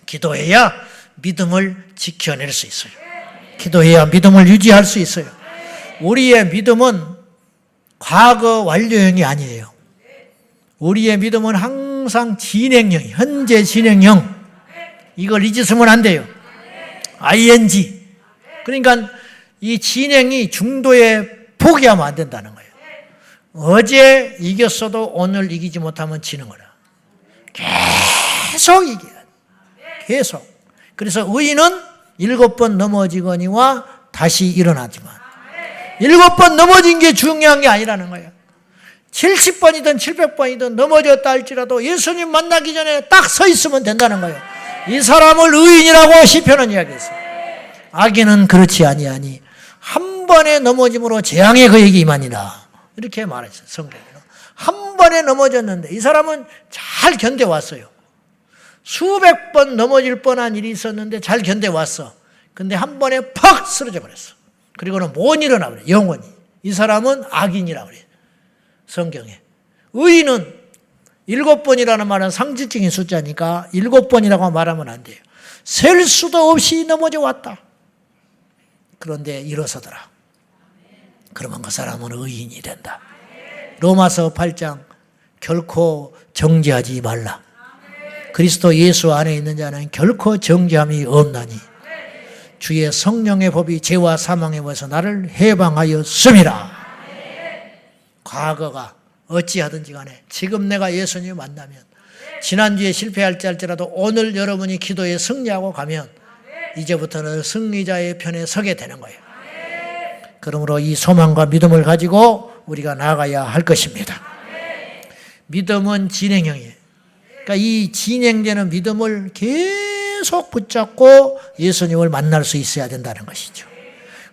기도해야 믿음을 지켜낼 수 있어요. 기도해야 믿음을 유지할 수 있어요. 우리의 믿음은 과거 완료형이 아니에요. 우리의 믿음은 항상 진행형, 현재 진행형. 이걸 잊으시면 안 돼요. ing. 그러니까 이 진행이 중도에 포기하면 안 된다는 거예요. 어제 이겼어도 오늘 이기지 못하면 지는 거라. 계속 이겨야 돼. 계속. 그래서 의인은 7번 넘어지거니와 다시 일어나지만 7번 넘어진 게 중요한 게 아니라는 거예요. 70번이든 700번이든 넘어졌다 할지라도 예수님 만나기 전에 딱 서 있으면 된다는 거예요. 이 사람을 의인이라고 시편은 이야기했어요. 악인은 그렇지 아니하니 한 번의 넘어짐으로 재앙의 그에게 임하니라. 이렇게 말했어요. 성경에는. 한 번에 넘어졌는데 이 사람은 잘 견뎌왔어요. 수백 번 넘어질 뻔한 일이 있었는데 잘 견뎌왔어. 근데 한 번에 팍 쓰러져 버렸어. 그리고는 못 일어나 버려요. 영원히. 이 사람은 악인이라고 그래요. 성경에. 의인은 7번이라는 말은 상징적인 숫자니까 7번이라고 말하면 안 돼요. 셀 수도 없이 넘어져 왔다. 그런데 일어서더라. 그러면 그 사람은 의인이 된다. 로마서 8장 결코 정죄하지 말라. 그리스도 예수 안에 있는 자는 결코 정죄함이 없나니 주의 성령의 법이 죄와 사망의 법에서 나를 해방하였음이라. 과거가 어찌하든지 간에 지금 내가 예수님을 만나면 지난주에 실패할지 할지라도 오늘 여러분이 기도에 승리하고 가면 이제부터는 승리자의 편에 서게 되는 거예요. 그러므로 이 소망과 믿음을 가지고 우리가 나아가야 할 것입니다. 믿음은 진행형이에요. 그러니까 이 진행되는 믿음을 계속 붙잡고 예수님을 만날 수 있어야 된다는 것이죠.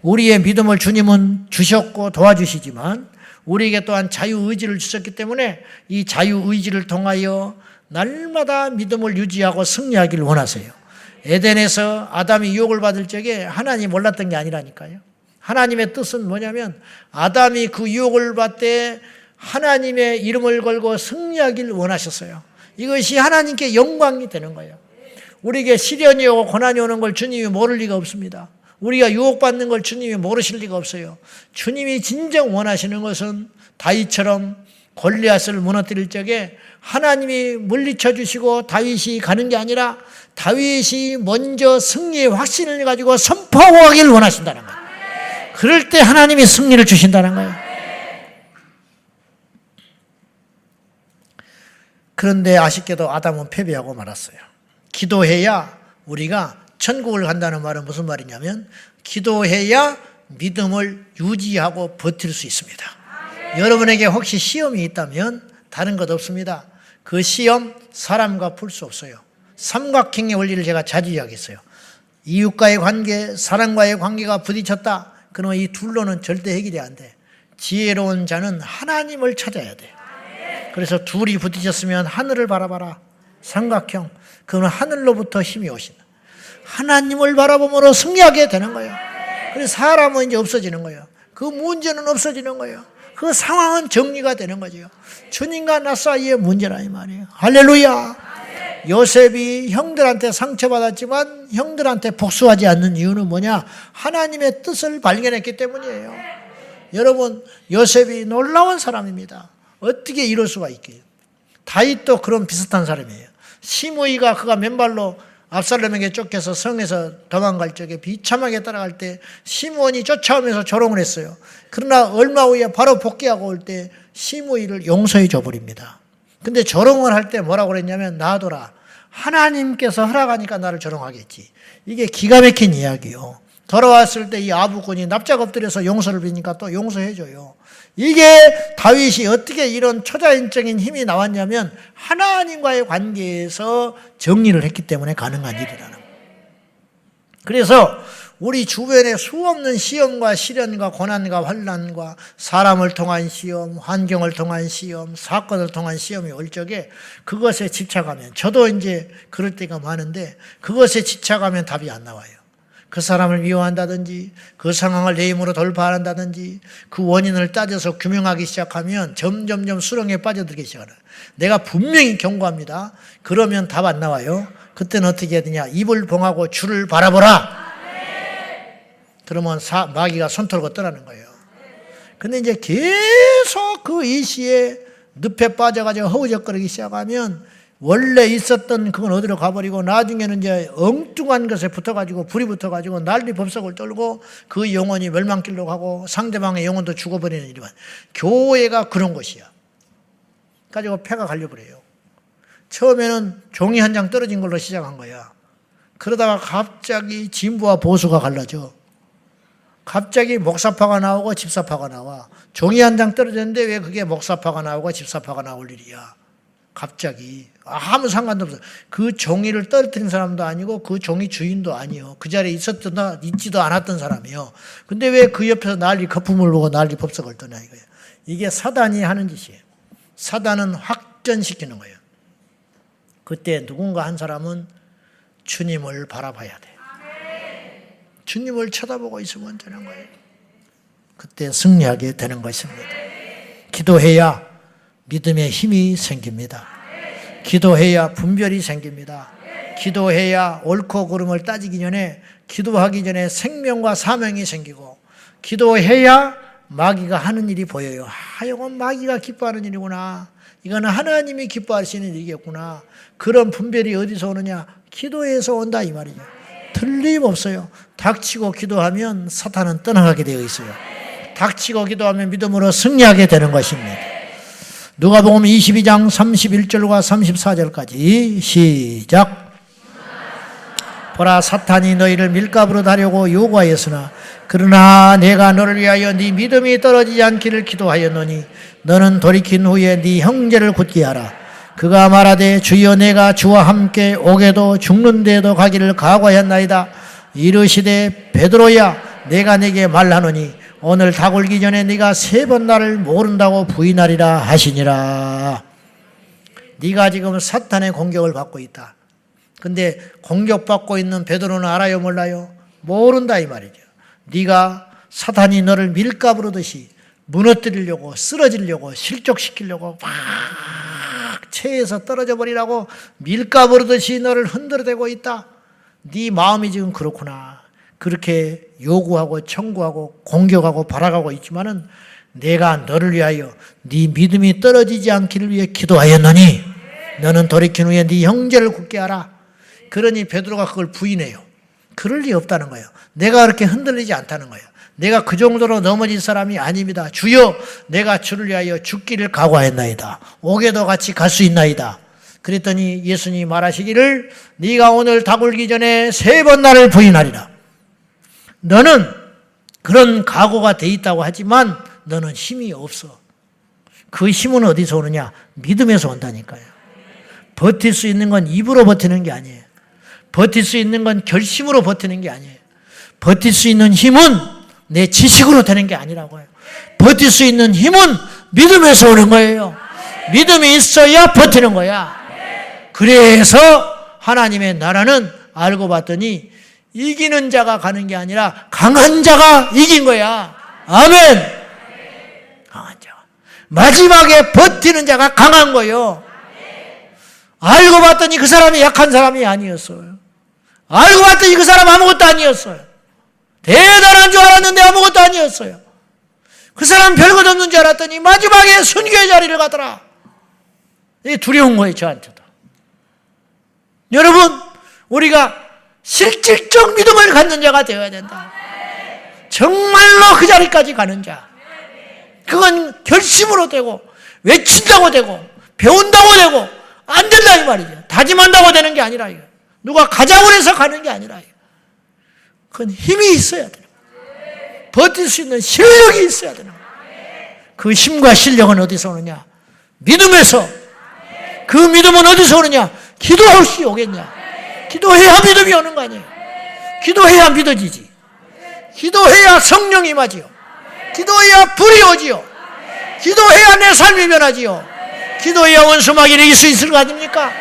우리의 믿음을 주님은 주셨고 도와주시지만 우리에게 또한 자유의지를 주셨기 때문에 이 자유의지를 통하여 날마다 믿음을 유지하고 승리하기를 원하세요. 에덴에서 아담이 유혹을 받을 적에 하나님이 몰랐던 게 아니라니까요. 하나님의 뜻은 뭐냐면 아담이 그 유혹을 받되 하나님의 이름을 걸고 승리하기를 원하셨어요. 이것이 하나님께 영광이 되는 거예요. 우리에게 시련이 오고 고난이 오는 걸 주님이 모를 리가 없습니다. 우리가 유혹받는 걸 주님이 모르실 리가 없어요. 주님이 진정 원하시는 것은 다윗처럼 골리앗을 무너뜨릴 적에 하나님이 물리쳐 주시고 다윗이 가는 게 아니라 다윗이 먼저 승리의 확신을 가지고 선포하고 가기를 원하신다는 거예요. 그럴 때 하나님이 승리를 주신다는 거예요. 그런데 아쉽게도 아담은 패배하고 말았어요. 기도해야 우리가 천국을 간다는 말은 무슨 말이냐면 기도해야 믿음을 유지하고 버틸 수 있습니다. 여러분에게 혹시 시험이 있다면 다른 것 없습니다. 그 시험 사람과 풀 수 없어요. 삼각형의 원리를 제가 자주 이야기했어요. 이웃과의 관계, 사람과의 관계가 부딪혔다. 그러면 이 둘로는 절대 해결이 안 돼. 지혜로운 자는 하나님을 찾아야 돼. 그래서 둘이 부딪혔으면 하늘을 바라봐라. 삼각형. 그러면 하늘로부터 힘이 오신다. 하나님을 바라보므로 승리하게 되는 거예요. 그래서 사람은 이제 없어지는 거예요. 그 문제는 없어지는 거예요. 그 상황은 정리가 되는 거죠. 주님과 나 사이의 문제라 이 말이에요. 할렐루야. 요셉이 형들한테 상처받았지만 형들한테 복수하지 않는 이유는 뭐냐? 하나님의 뜻을 발견했기 때문이에요. 여러분, 요셉이 놀라운 사람입니다. 어떻게 이럴 수가 있게요? 다윗도 그런 비슷한 사람이에요. 시므이가 그가 맨발로 압살롬에게 쫓겨서 성에서 도망갈 적에 비참하게 따라갈 때 시므온이 쫓아오면서 조롱을 했어요. 그러나 얼마 후에 바로 복귀하고 올 때 시므이를 용서해 줘버립니다. 근데 조롱을 할 때 뭐라고 그랬냐면 놔둬라. 하나님께서 허락하니까 나를 조롱하겠지. 이게 기가 막힌 이야기요. 돌아왔을 때 이 아부꾼이 납작 엎드려서 용서를 비니까 또 용서해줘요. 이게 다윗이 어떻게 이런 초자연적인 힘이 나왔냐면 하나님과의 관계에서 정리를 했기 때문에 가능한 일이라는 거예요. 그래서 우리 주변에 수없는 시험과 시련과 고난과 환난과 사람을 통한 시험, 환경을 통한 시험, 사건을 통한 시험이 올 적에 그것에 집착하면, 저도 이제 그럴 때가 많은데 그것에 집착하면 답이 안 나와요. 그 사람을 미워한다든지 그 상황을 내 힘으로 돌파한다든지 그 원인을 따져서 규명하기 시작하면 점점점 수렁에 빠져들기 시작해요. 내가 분명히 경고합니다. 그러면 답 안 나와요. 그때는 어떻게 해야 되냐? 입을 봉하고 주를 바라보라. 그러면 마귀가 손털고 떠나는 거예요. 근데 이제 계속 그 일시에 늪에 빠져가지고 허우적거리기 시작하면 원래 있었던 그건 어디로 가버리고 나중에는 이제 엉뚱한 것에 붙어가지고 불이 붙어가지고 난리 법석을 떨고 그 영혼이 멸망길로 가고 상대방의 영혼도 죽어버리는 일이 많아요. 교회가 그런 곳이야. 가지고 폐가 갈려버려요. 처음에는 종이 한 장 떨어진 걸로 시작한 거야. 그러다가 갑자기 진부와 보수가 갈라져. 갑자기 목사파가 나오고 집사파가 나와. 종이 한 장 떨어졌는데 왜 그게 목사파가 나오고 집사파가 나올 일이야. 갑자기 아무 상관도 없어. 그 종이를 떨어뜨린 사람도 아니고 그 종이 주인도 아니요. 그 자리에 있지도 않았던 사람이요. 근데 왜 그 옆에서 난리 거품을 보고 난리 법석을 떠나 이거예요. 이게 사단이 하는 짓이에요. 사단은 확전시키는 거예요. 그때 누군가 한 사람은 주님을 바라봐야 돼. 주님을 쳐다보고 있으면 되는 거예요. 그때 승리하게 되는 것입니다. 기도해야 믿음의 힘이 생깁니다. 기도해야 분별이 생깁니다. 기도해야 옳고 그름을 따지기 전에, 기도하기 전에 생명과 사명이 생기고, 기도해야 마귀가 하는 일이 보여요. 이건 마귀가 기뻐하는 일이구나. 이거는 하나님이 기뻐하시는 일이겠구나. 그런 분별이 어디서 오느냐? 기도에서 온다 이 말이죠. 틀림없어요. 닥치고 기도하면 사탄은 떠나가게 되어 있어요. 닥치고 기도하면 믿음으로 승리하게 되는 것입니다. 누가복음 22장 31절과 34절까지 시작. 보라, 사탄이 너희를 밀가부로 다려고 요구하였으나 그러나 내가 너를 위하여 네 믿음이 떨어지지 않기를 기도하였노니 너는 돌이킨 후에 네 형제를 굳게 하라. 그가 말하되 주여 내가 주와 함께 오게도 죽는 데도 가기를 각오하였나이다. 이르시되 베드로야 내가 네게 말하노니 오늘 닭울기 전에 네가 3번 나를 모른다고 부인하리라 하시니라. 네가 지금 사탄의 공격을 받고 있다. 근데 공격받고 있는 베드로는 알아요 몰라요? 모른다 이 말이죠. 네가 사탄이 너를 밀가부르듯이 무너뜨리려고, 쓰러지려고, 실족시키려고 막 체에서 떨어져 버리라고 밀가부르듯이 너를 흔들어대고 있다. 네 마음이 지금 그렇구나. 그렇게 요구하고 청구하고 공격하고 바라가고 있지만은 내가 너를 위하여 네 믿음이 떨어지지 않기를 위해 기도하였노니 너는 돌이킨 후에 네 형제를 굳게 하라. 그러니 베드로가 그걸 부인해요. 그럴 리 없다는 거예요. 내가 그렇게 흔들리지 않다는 거예요. 내가 그 정도로 넘어진 사람이 아닙니다. 주여, 내가 주를 위하여 죽기를 각오하였나이다. 옥에도 같이 갈 수 있나이다. 그랬더니 예수님이 말하시기를 네가 오늘 닭울기 전에 3번 나를 부인하리라. 너는 그런 각오가 돼 있다고 하지만 너는 힘이 없어. 그 힘은 어디서 오느냐? 믿음에서 온다니까요. 버틸 수 있는 건 입으로 버티는 게 아니에요. 버틸 수 있는 건 결심으로 버티는 게 아니에요. 버틸 수 있는 힘은 내 지식으로 되는 게 아니라고요. 버틸 수 있는 힘은 믿음에서 오는 거예요. 믿음이 있어야 버티는 거야. 그래서 하나님의 나라는 알고 봤더니 이기는 자가 가는 게 아니라 강한 자가 이긴 거야. 아멘. 강한 자가. 마지막에 버티는 자가 강한 거예요. 알고 봤더니 그 사람이 약한 사람이 아니었어요. 알고 봤더니 그 사람 아무것도 아니었어요. 대단한 줄 알았는데 아무것도 아니었어요. 그 사람 별것 없는 줄 알았더니 마지막에 순교의 자리를 가더라. 이게 두려운 거예요, 저한테도. 여러분, 우리가 실질적 믿음을 갖는 자가 되어야 된다. 정말로 그 자리까지 가는 자. 그건 결심으로 되고, 외친다고 되고, 배운다고 되고, 안 된다 이 말이죠. 다짐한다고 되는 게 아니라 이거. 누가 가자고 해서 가는 게 아니라 이거. 그건 힘이 있어야 돼요. 버틸 수 있는 실력이 있어야 되는 거예요. 그 힘과 실력은 어디서 오느냐? 믿음에서. 그 믿음은 어디서 오느냐? 기도 없이 오겠냐? 기도해야 믿음이 오는 거 아니에요. 기도해야 믿어지지. 기도해야 성령이 임하지요. 기도해야 불이 오지요. 기도해야 내 삶이 변하지요. 기도해야 원수마귀를 이길 수 있을 거 아닙니까?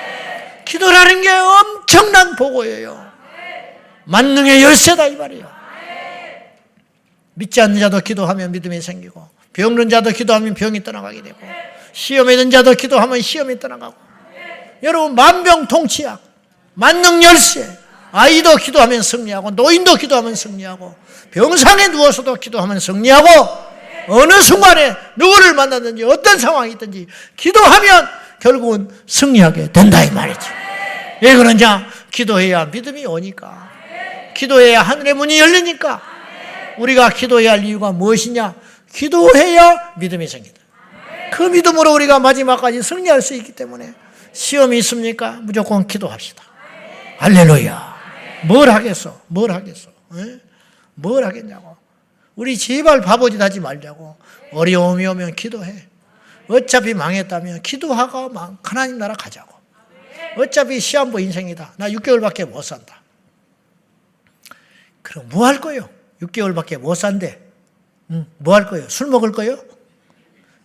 기도라는 게 엄청난 보고예요. 만능의 열쇠다 이 말이에요. 믿지 않는 자도 기도하면 믿음이 생기고, 병든 자도 기도하면 병이 떠나가게 되고, 시험에 든 자도 기도하면 시험이 떠나가고. 여러분, 만병통치약, 만능 열쇠. 아이도 기도하면 승리하고, 노인도 기도하면 승리하고, 병상에 누워서도 기도하면 승리하고, 어느 순간에 누구를 만났든지 어떤 상황이 있든지 기도하면 결국은 승리하게 된다 이 말이죠. 왜 그러냐? 기도해야 믿음이 오니까. 기도해야 하늘의 문이 열리니까. 우리가 기도해야 할 이유가 무엇이냐? 기도해야 믿음이 생긴다. 그 믿음으로 우리가 마지막까지 승리할 수 있기 때문에 시험이 있습니까? 무조건 기도합시다. 할렐루야. 뭘 하겠어? 뭘 하겠어? 에? 뭘 하겠냐고. 우리 제발 바보짓 하지 말자고. 어려움이 오면 기도해. 어차피 망했다면 기도하고 하나님 나라 가자고. 어차피 시한부 인생이다. 나 6개월밖에 못 산다. 그럼 뭐 할 거요? 6개월밖에 못 산대. 뭐 할 거요? 술 먹을 거요?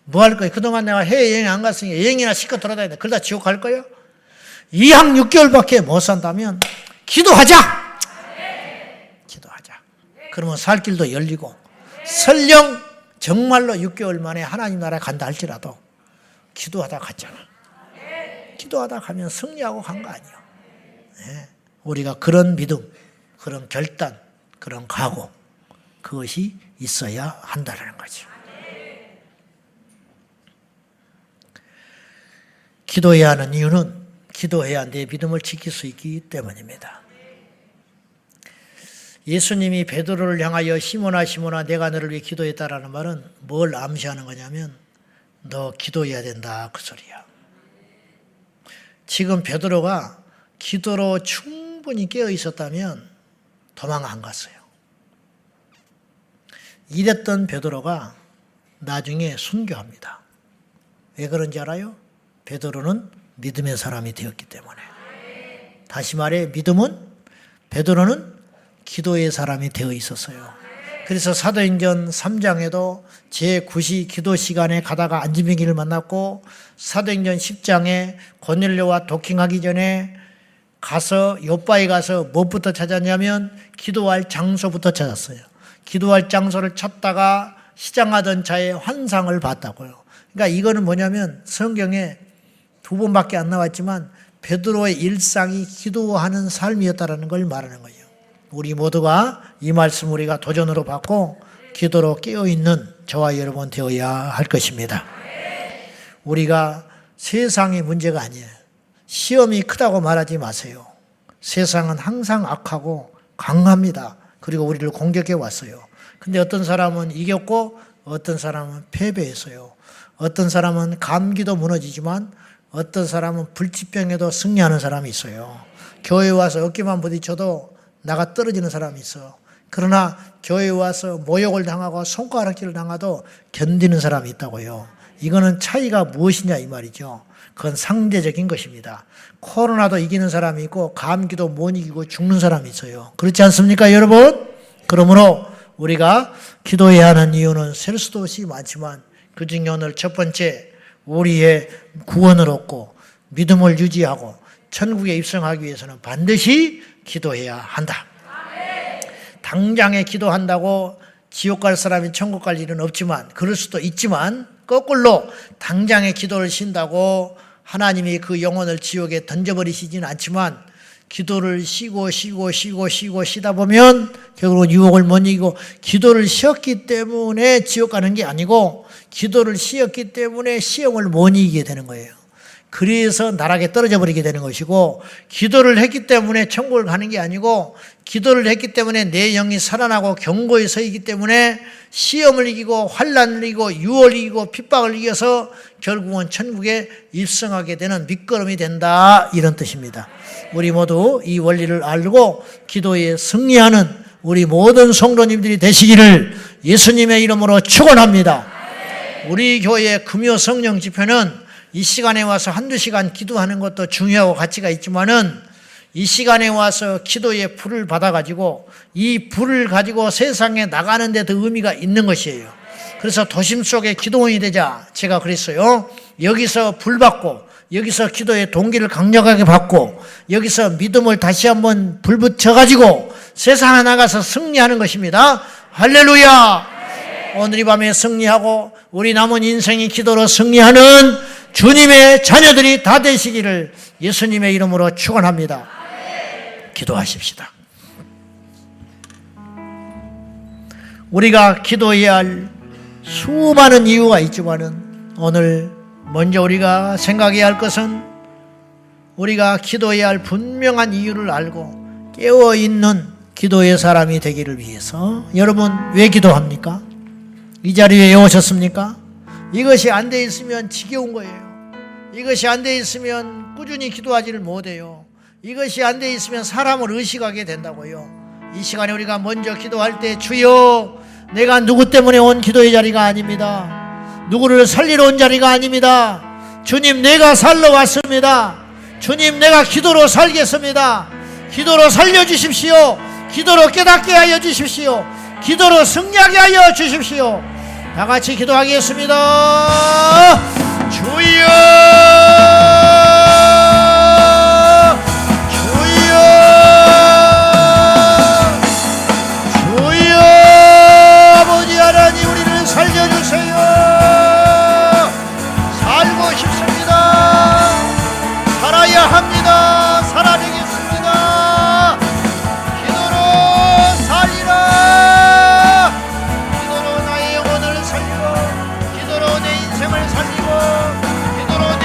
뭐 할 거요? 그동안 내가 해외여행 안 갔으니까 여행이나 실컷 돌아다니다. 그러다 지옥 갈 거요? 2학 6개월밖에 못 산다면 기도하자. 기도하자. 그러면 살 길도 열리고, 설령 정말로 6개월 만에 하나님 나라에 간다 할지라도 기도하다 갔잖아. 기도하다 가면 승리하고 간 거 아니에요. 네. 우리가 그런 믿음, 그런 결단, 그런 각오, 그것이 있어야 한다는 거죠. 기도해야 하는 이유는 기도해야 내 믿음을 지킬 수 있기 때문입니다. 예수님이 베드로를 향하여 시몬아 시몬아 내가 너를 위해 기도했다라는 말은 뭘 암시하는 거냐면 너 기도해야 된다 그 소리야. 지금 베드로가 기도로 충분히 깨어 있었다면 도망 안 갔어요. 이랬던 베드로가 나중에 순교합니다. 왜 그런지 알아요? 베드로는 믿음의 사람이 되었기 때문에. 다시 말해 베드로는 기도의 사람이 되어 있었어요. 그래서 사도행전 3장에도 제9시 기도 시간에 가다가 안진뱅이를 만났고, 사도행전 10장에 고넬료와 도킹하기 전에 가서 요바에 가서 무엇부터 찾았냐면 기도할 장소부터 찾았어요. 기도할 장소를 찾다가 시장하던 자의 환상을 봤다고요. 그러니까 이거는 뭐냐면 성경에 2번밖에 안 나왔지만 베드로의 일상이 기도하는 삶이었다는 걸 말하는 거예요. 우리 모두가 이 말씀 우리가 도전으로 받고 기도로 깨어있는 저와 여러분 되어야 할 것입니다. 우리가 세상이 문제가 아니에요. 시험이 크다고 말하지 마세요. 세상은 항상 악하고 강합니다. 그리고 우리를 공격해 왔어요. 근데 어떤 사람은 이겼고 어떤 사람은 패배했어요. 어떤 사람은 감기도 무너지지만 어떤 사람은 불치병에도 승리하는 사람이 있어요. 교회에 와서 어깨만 부딪혀도 나가 떨어지는 사람이 있어. 그러나 교회에 와서 모욕을 당하고 손가락질을 당해도 견디는 사람이 있다고요. 이거는 차이가 무엇이냐 이 말이죠. 그건 상대적인 것입니다. 코로나도 이기는 사람이 있고 감기도 못 이기고 죽는 사람이 있어요. 그렇지 않습니까 여러분? 그러므로 우리가 기도해야 하는 이유는 셀 수도 없이 많지만 그중에 오늘 첫 번째, 우리의 구원을 얻고 믿음을 유지하고 천국에 입성하기 위해서는 반드시 기도해야 한다. 당장에 기도한다고 지옥 갈 사람이 천국 갈 일은 없지만, 그럴 수도 있지만 거꾸로 당장에 기도를 쉰다고 하나님이 그 영혼을 지옥에 던져버리시지는 않지만 기도를 쉬고 쉬다 보면 결국은 유혹을 못 이기고, 기도를 쉬었기 때문에 지옥 가는 게 아니고 기도를 쉬었기 때문에 시험을 못 이기게 되는 거예요. 그래서 나락에 떨어져 버리게 되는 것이고, 기도를 했기 때문에 천국을 가는 게 아니고 기도를 했기 때문에 내 영이 살아나고 견고히 서있기 때문에 시험을 이기고 환난을 이기고 유혹을 이기고 핍박을 이겨서 결국은 천국에 입성하게 되는 밑거름이 된다, 이런 뜻입니다. 우리 모두 이 원리를 알고 기도에 승리하는 우리 모든 성도님들이 되시기를 예수님의 이름으로 축원합니다. 우리 교회 금요 성령 집회는 이 시간에 와서 한두 시간 기도하는 것도 중요하고 가치가 있지만은 이 시간에 와서 기도의 불을 받아가지고 이 불을 가지고 세상에 나가는 데 더 의미가 있는 것이에요. 그래서 도심 속에 기도원이 되자 제가 그랬어요. 여기서 불 받고, 여기서 기도의 동기를 강력하게 받고, 여기서 믿음을 다시 한번 불 붙여가지고 세상에 나가서 승리하는 것입니다. 할렐루야! 오늘 이 밤에 승리하고 우리 남은 인생이 기도로 승리하는 주님의 자녀들이 다 되시기를 예수님의 이름으로 축원합니다. 기도하십시다. 우리가 기도해야 할 수많은 이유가 있지만은 오늘 먼저 우리가 생각해야 할 것은, 우리가 기도해야 할 분명한 이유를 알고 깨어있는 기도의 사람이 되기를 위해서, 여러분 왜 기도합니까? 이 자리에 왜 오셨습니까? 이것이 안 돼 있으면 지겨운 거예요. 이것이 안 돼 있으면 꾸준히 기도하지를 못해요. 이것이 안 돼 있으면 사람을 의식하게 된다고요. 이 시간에 우리가 먼저 기도할 때, 주여, 내가 누구 때문에 온 기도의 자리가 아닙니다. 누구를 살리러 온 자리가 아닙니다. 주님, 내가 살러 왔습니다. 주님, 내가 기도로 살겠습니다. 기도로 살려주십시오. 기도로 깨닫게 하여 주십시오. 기도로 승리하게 하여 주십시오. 다 같이 기도하겠습니다. 주여, 주여, 주여, 아버지 하나님, 우리를 살려주세요. 살고 싶습니다. 살아야 합니다. 살아내겠습니다. 기도로 살리라. 기도로 나의 영혼을 살리고, 기도로 내 인생을 살리고, 기도로 내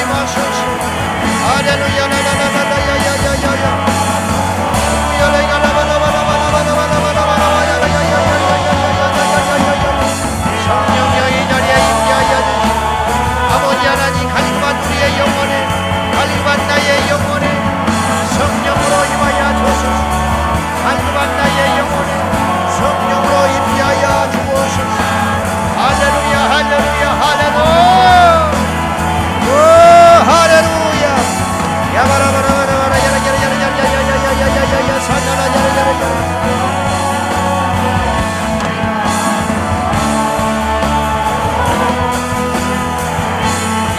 임하소서. 할렐루야. 라라라라야야야야야. 성령여 이 자리에 임재하여 주시고 아버지 하나님 갈급한 우리의 영혼에 갈급한 나의 영혼에 성령으로 임하여 주소서. 갈급한 나의 영혼에 성령으로 임재하여 주옵소서. 할렐루야 할렐루야 할렐루야. 오 할렐루야. 야바라바라바라바라 야라야라야라야야야야야야야야 사자라 야라야라야.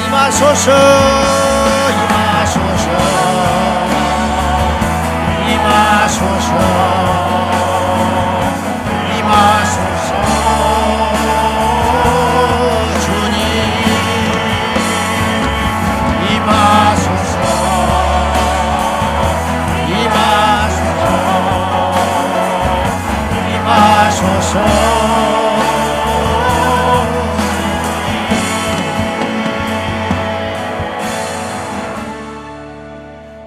임하소서 임하소서 임하소서 임하소서. 주님 임하소서 임하소서 임하소서.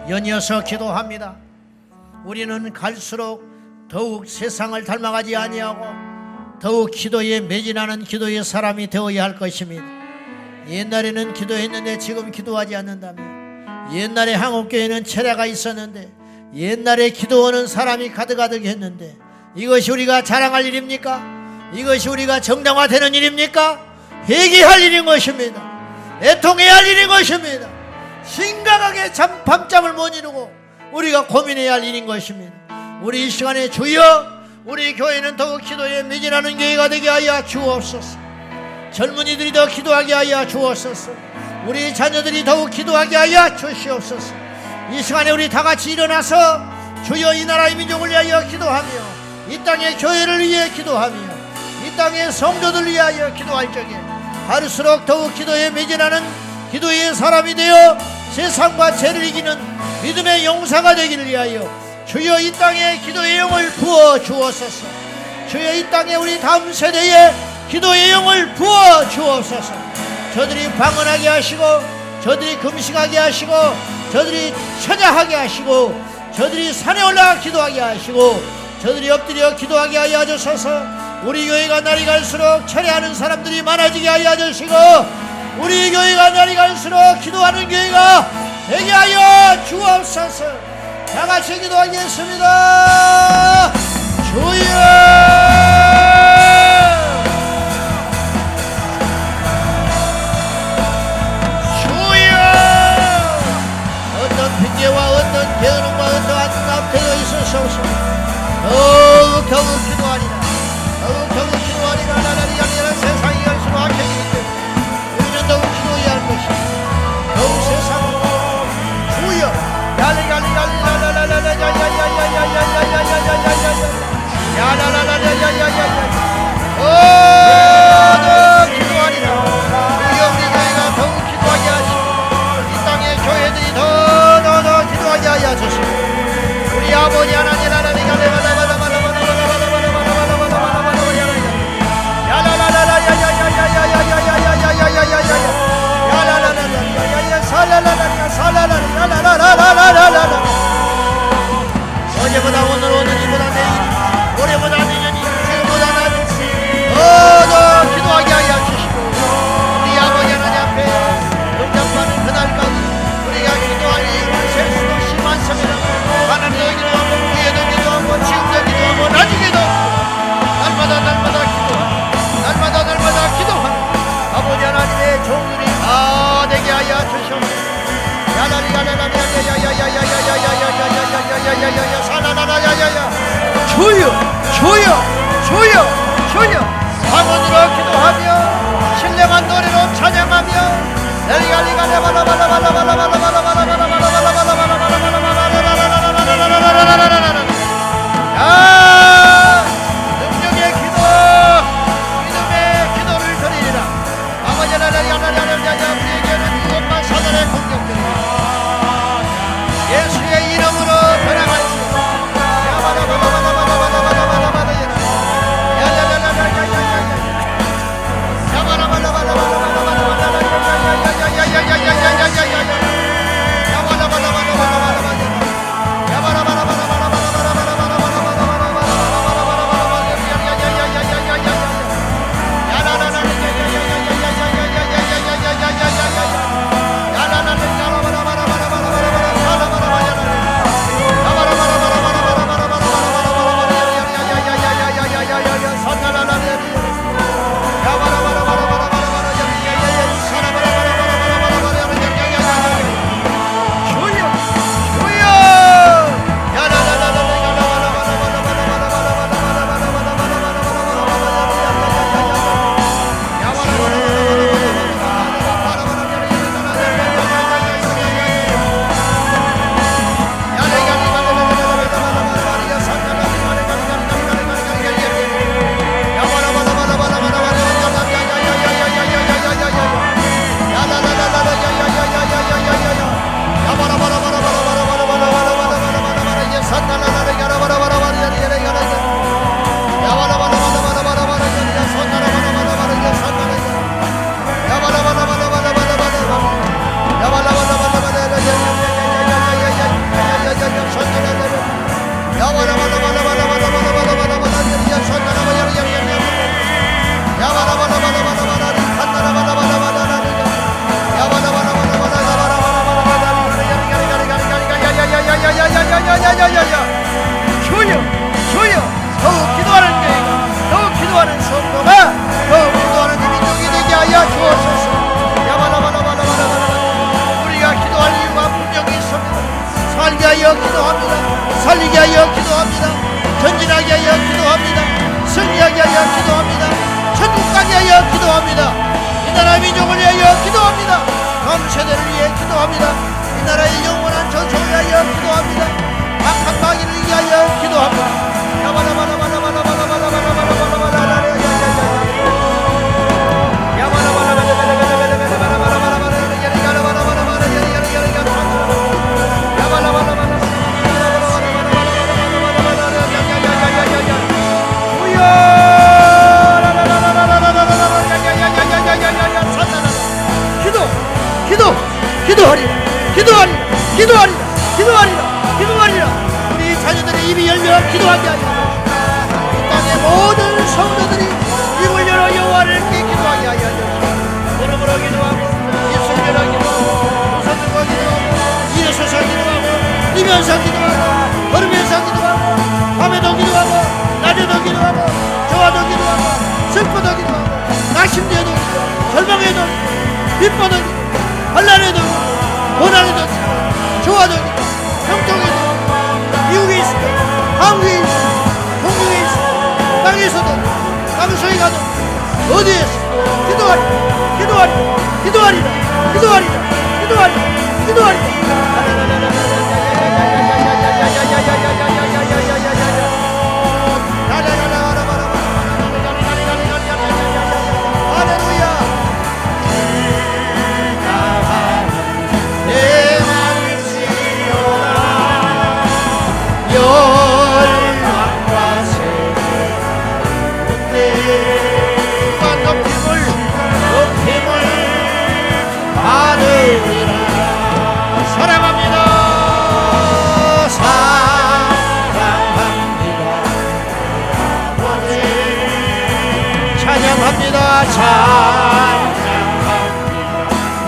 연이어서 기도합니다. 우리는 갈수록 더욱 세상을 닮아가지 아니하고 더욱 기도에 매진하는 기도의 사람이 되어야 할 것입니다. 옛날에는 기도했는데 지금 기도하지 않는다면, 옛날에 한국교회는 철야가 있었는데 옛날에 기도하는 사람이 가득가득했는데, 이것이 우리가 자랑할 일입니까? 이것이 우리가 정당화되는 일입니까? 회개할 일인 것입니다. 애통해야 할 일인 것입니다. 심각하게 밤잠을 못 이루고 우리가 고민해야 할 일인 것입니다. 우리 이 시간에 주여, 우리 교회는 더욱 기도에 매진하는 교회가 되게 하여 주옵소서. 젊은이들이 더 기도하게 하여 주옵소서. 우리 자녀들이 더욱 기도하게 하여 주시옵소서. 이 시간에 우리 다 같이 일어나서 주여 이 나라의 민족을 위하여 기도하며, 이 땅의 교회를 위해 기도하며, 이 땅의 성도들 위하여 기도할 적에 갈수록 더욱 기도에 매진하는 기도의 사람이 되어 세상과 죄를 이기는 믿음의 용사가 되기를 위하여 주여 이 땅에 기도의 영을 부어 주옵소서. 주여 이 땅에 우리 다음 세대에 기도의 영을 부어 주옵소서. 저들이 방언하게 하시고, 저들이 금식하게 하시고, 저들이 찬양하게 하시고, 저들이 산에 올라가 기도하게 하시고, 저들이 엎드려 기도하게 하여 주소서. 우리 교회가 날이 갈수록 철회하는 사람들이 많아지게 하여 주시고, 우리 교회가 날이 갈수록 기도하는 교회가 되게 하여 주옵소서. 다 같이 기도하겠습니다. 주여, 주여. 어떤 핑계와 어떤 게으름과 어떠한 남태가 있으소서. 더욱 기도하리라. 더욱 기도하리라. 나날이 아니라 세상이 갈수록 악해지기 때문에 우리 하여 주시고 우리 아버지 하나님 어제보다 오늘 오늘이보다 내일 올해보다 내년이 지금보다 나중 더 기도하게 하여 주시고 우리 아버지 하나님 앞에 응답받는 그날까지 우리가 기도할 이유를 셀 수도 심한 섬이라 하나님도 기도하고 후에도 기도하고 지금도 기도하고 나중에도 날마다 기도하고 날마다 기도하고 아버지 하나님의 종들이 다 되게 하여 주시옵소서. 주여 방언으로 기도하며 신령한 노래로 찬양하며 능력의 기도 믿음의 기도를 드리리라. 아버지 우리에게는 이것만 사단의 공격들이다. 예수의 이름으로 변화하시고 주여 더욱 기도하는 때가 더욱 기도하는 성도가 더욱 기도하는 민족이 되게 하여 주옵소서. 우리가 기도할 이유가 분명히 있습니다. 살게 하여 기도합니다. 살리게 하여 기도합니다. 전진하게 하여 기도합니다. 승리하게 하여 기도합니다. 천국 가게 하여 기도합니다. 이 나라 민족을 위하여 기도합니다. 다음 세대를 위해 기도합니다. 이 나라의 영원한 전성을 위하여 기도합니다. 악한 마귀를 위하여 기도합니다. 기도하리라. 우리 자녀들의 입이 열려 기도하게 하리라. 이 땅의 모든 성도들이 입을 열어 여호와를 기도하게 하여 주시옵소서. 무릎으로 기도하고 입술로 기도하고 우선으로 기도하고 일어서서 기도하고 뛰면서 기도하고 걸으면서 기도하고 밤에도 기도하고 낮에도 기도하고 좋아도 기도하고 슬퍼도 기도하고 낙심되어도 기도하고 절망해도 기도하고 기뻐도 기도하고 환난에도 기도하고 고난에도 기도하고 좋아도 기도하고 평통에도 미국에 있어도 한국에 있어도 동국에 있어도 땅에서도 땅속에 가도 어디에서 기도하리라. 내 맘을 지어라 찬양합니다.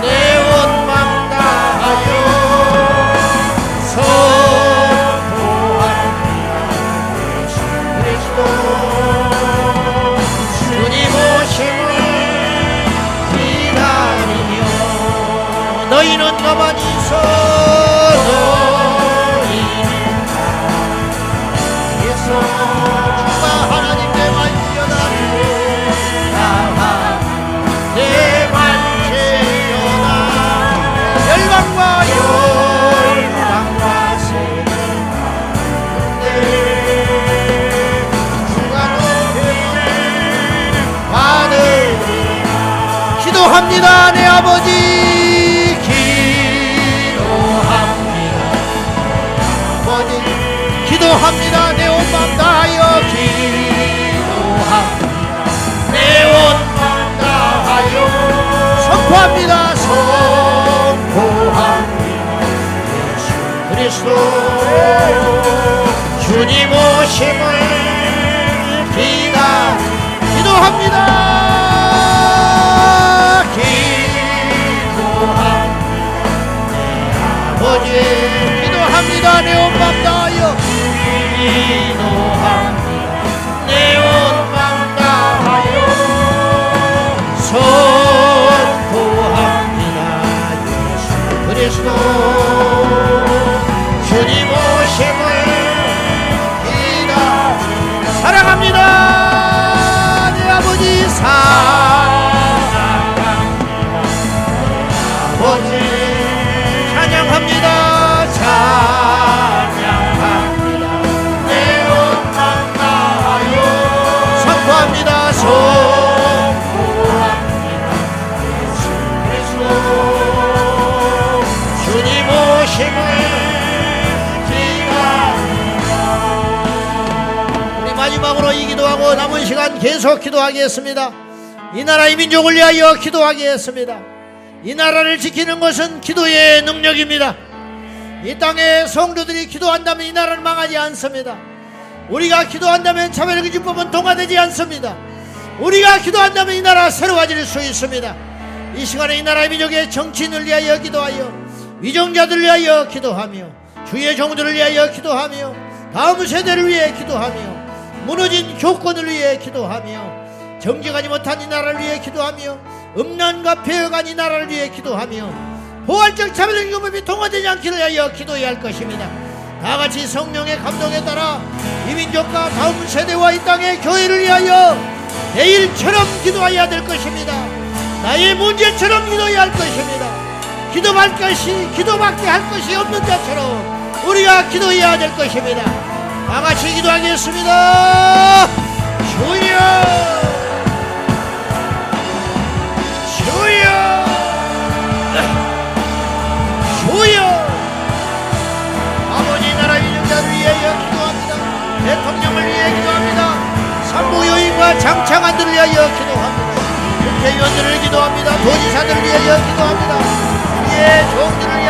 내 온 맘 다하여 선포합니다. 예수 그리스도 주님 오심을 기다리며 너희는 가만히 있어 주가 하나님 내 만지여다 내 만지여다 열방과 세계가운데 주가 높임을 받으리라. 기도합니다. 내 아버지 기도합니다. 아버지 기도합니다. 내 온 맘 다하여 기도합니다. 내 온 맘 다하여 선포합니다. 선포합니다. 예수 그리스도 주님 오심을 기도합니다. 기도합니다. 아버지 기도합니다. 내 온 맘 다하여 기도합니다. 내 온 맘 다하여 선포합니다. 예수 그리스도 주님 오심을 기다립니다. 사랑합니다. 내 아버지 사랑합니다. 아버지 찬양합니다. 선포합니다. 예수 그리스도 주님 오심을 기다립니다. 우리 마지막으로 이 기도하고 남은 시간 계속 기도하겠습니다. 이 나라 이 민족을 위하여 기도하겠습니다. 이 나라를 지키는 것은 기도의 능력입니다. 이 땅의 성도들이 기도한다면 이 나라는 망하지 않습니다. 우리가 기도한다면 차별의 기준법은 통과되지 않습니다. 우리가 기도한다면 이 나라 새로워질 수 있습니다. 이 시간에 이 나라의 민족의 정치인을 위하여 기도하여 위정자들을 위하여 기도하며 주의 종들을 위하여 기도하며 다음 세대를 위해 기도하며 무너진 교권을 위해 기도하며 정직하지 못한 이 나라를 위해 기도하며 음란과 폐허간 이 나라를 위해 기도하며 포괄적 차별의 기준법이 통과되지 않기를 위하여 기도해야 할 것입니다. 다같이 성령의 감동에 따라 이 민족과 다음 세대와 이 땅의 교회를 위하여 내일처럼 기도해야 될 것입니다. 나의 문제처럼 기도해야 할 것입니다. 기도밖에 할 것이 없는 자처럼 우리가 기도해야 될 것입니다. 다같이 기도하겠습니다. 주여 주여 주여 아버지 나라 위정자를 위하여 기도합니다. 대통령을 위해 기도합니다. 산부요인과 장차관들을 위하여 기도합니다. 국회의원들을 기도합니다. 도지사들을 위하여 기도합니다. 주의 종들을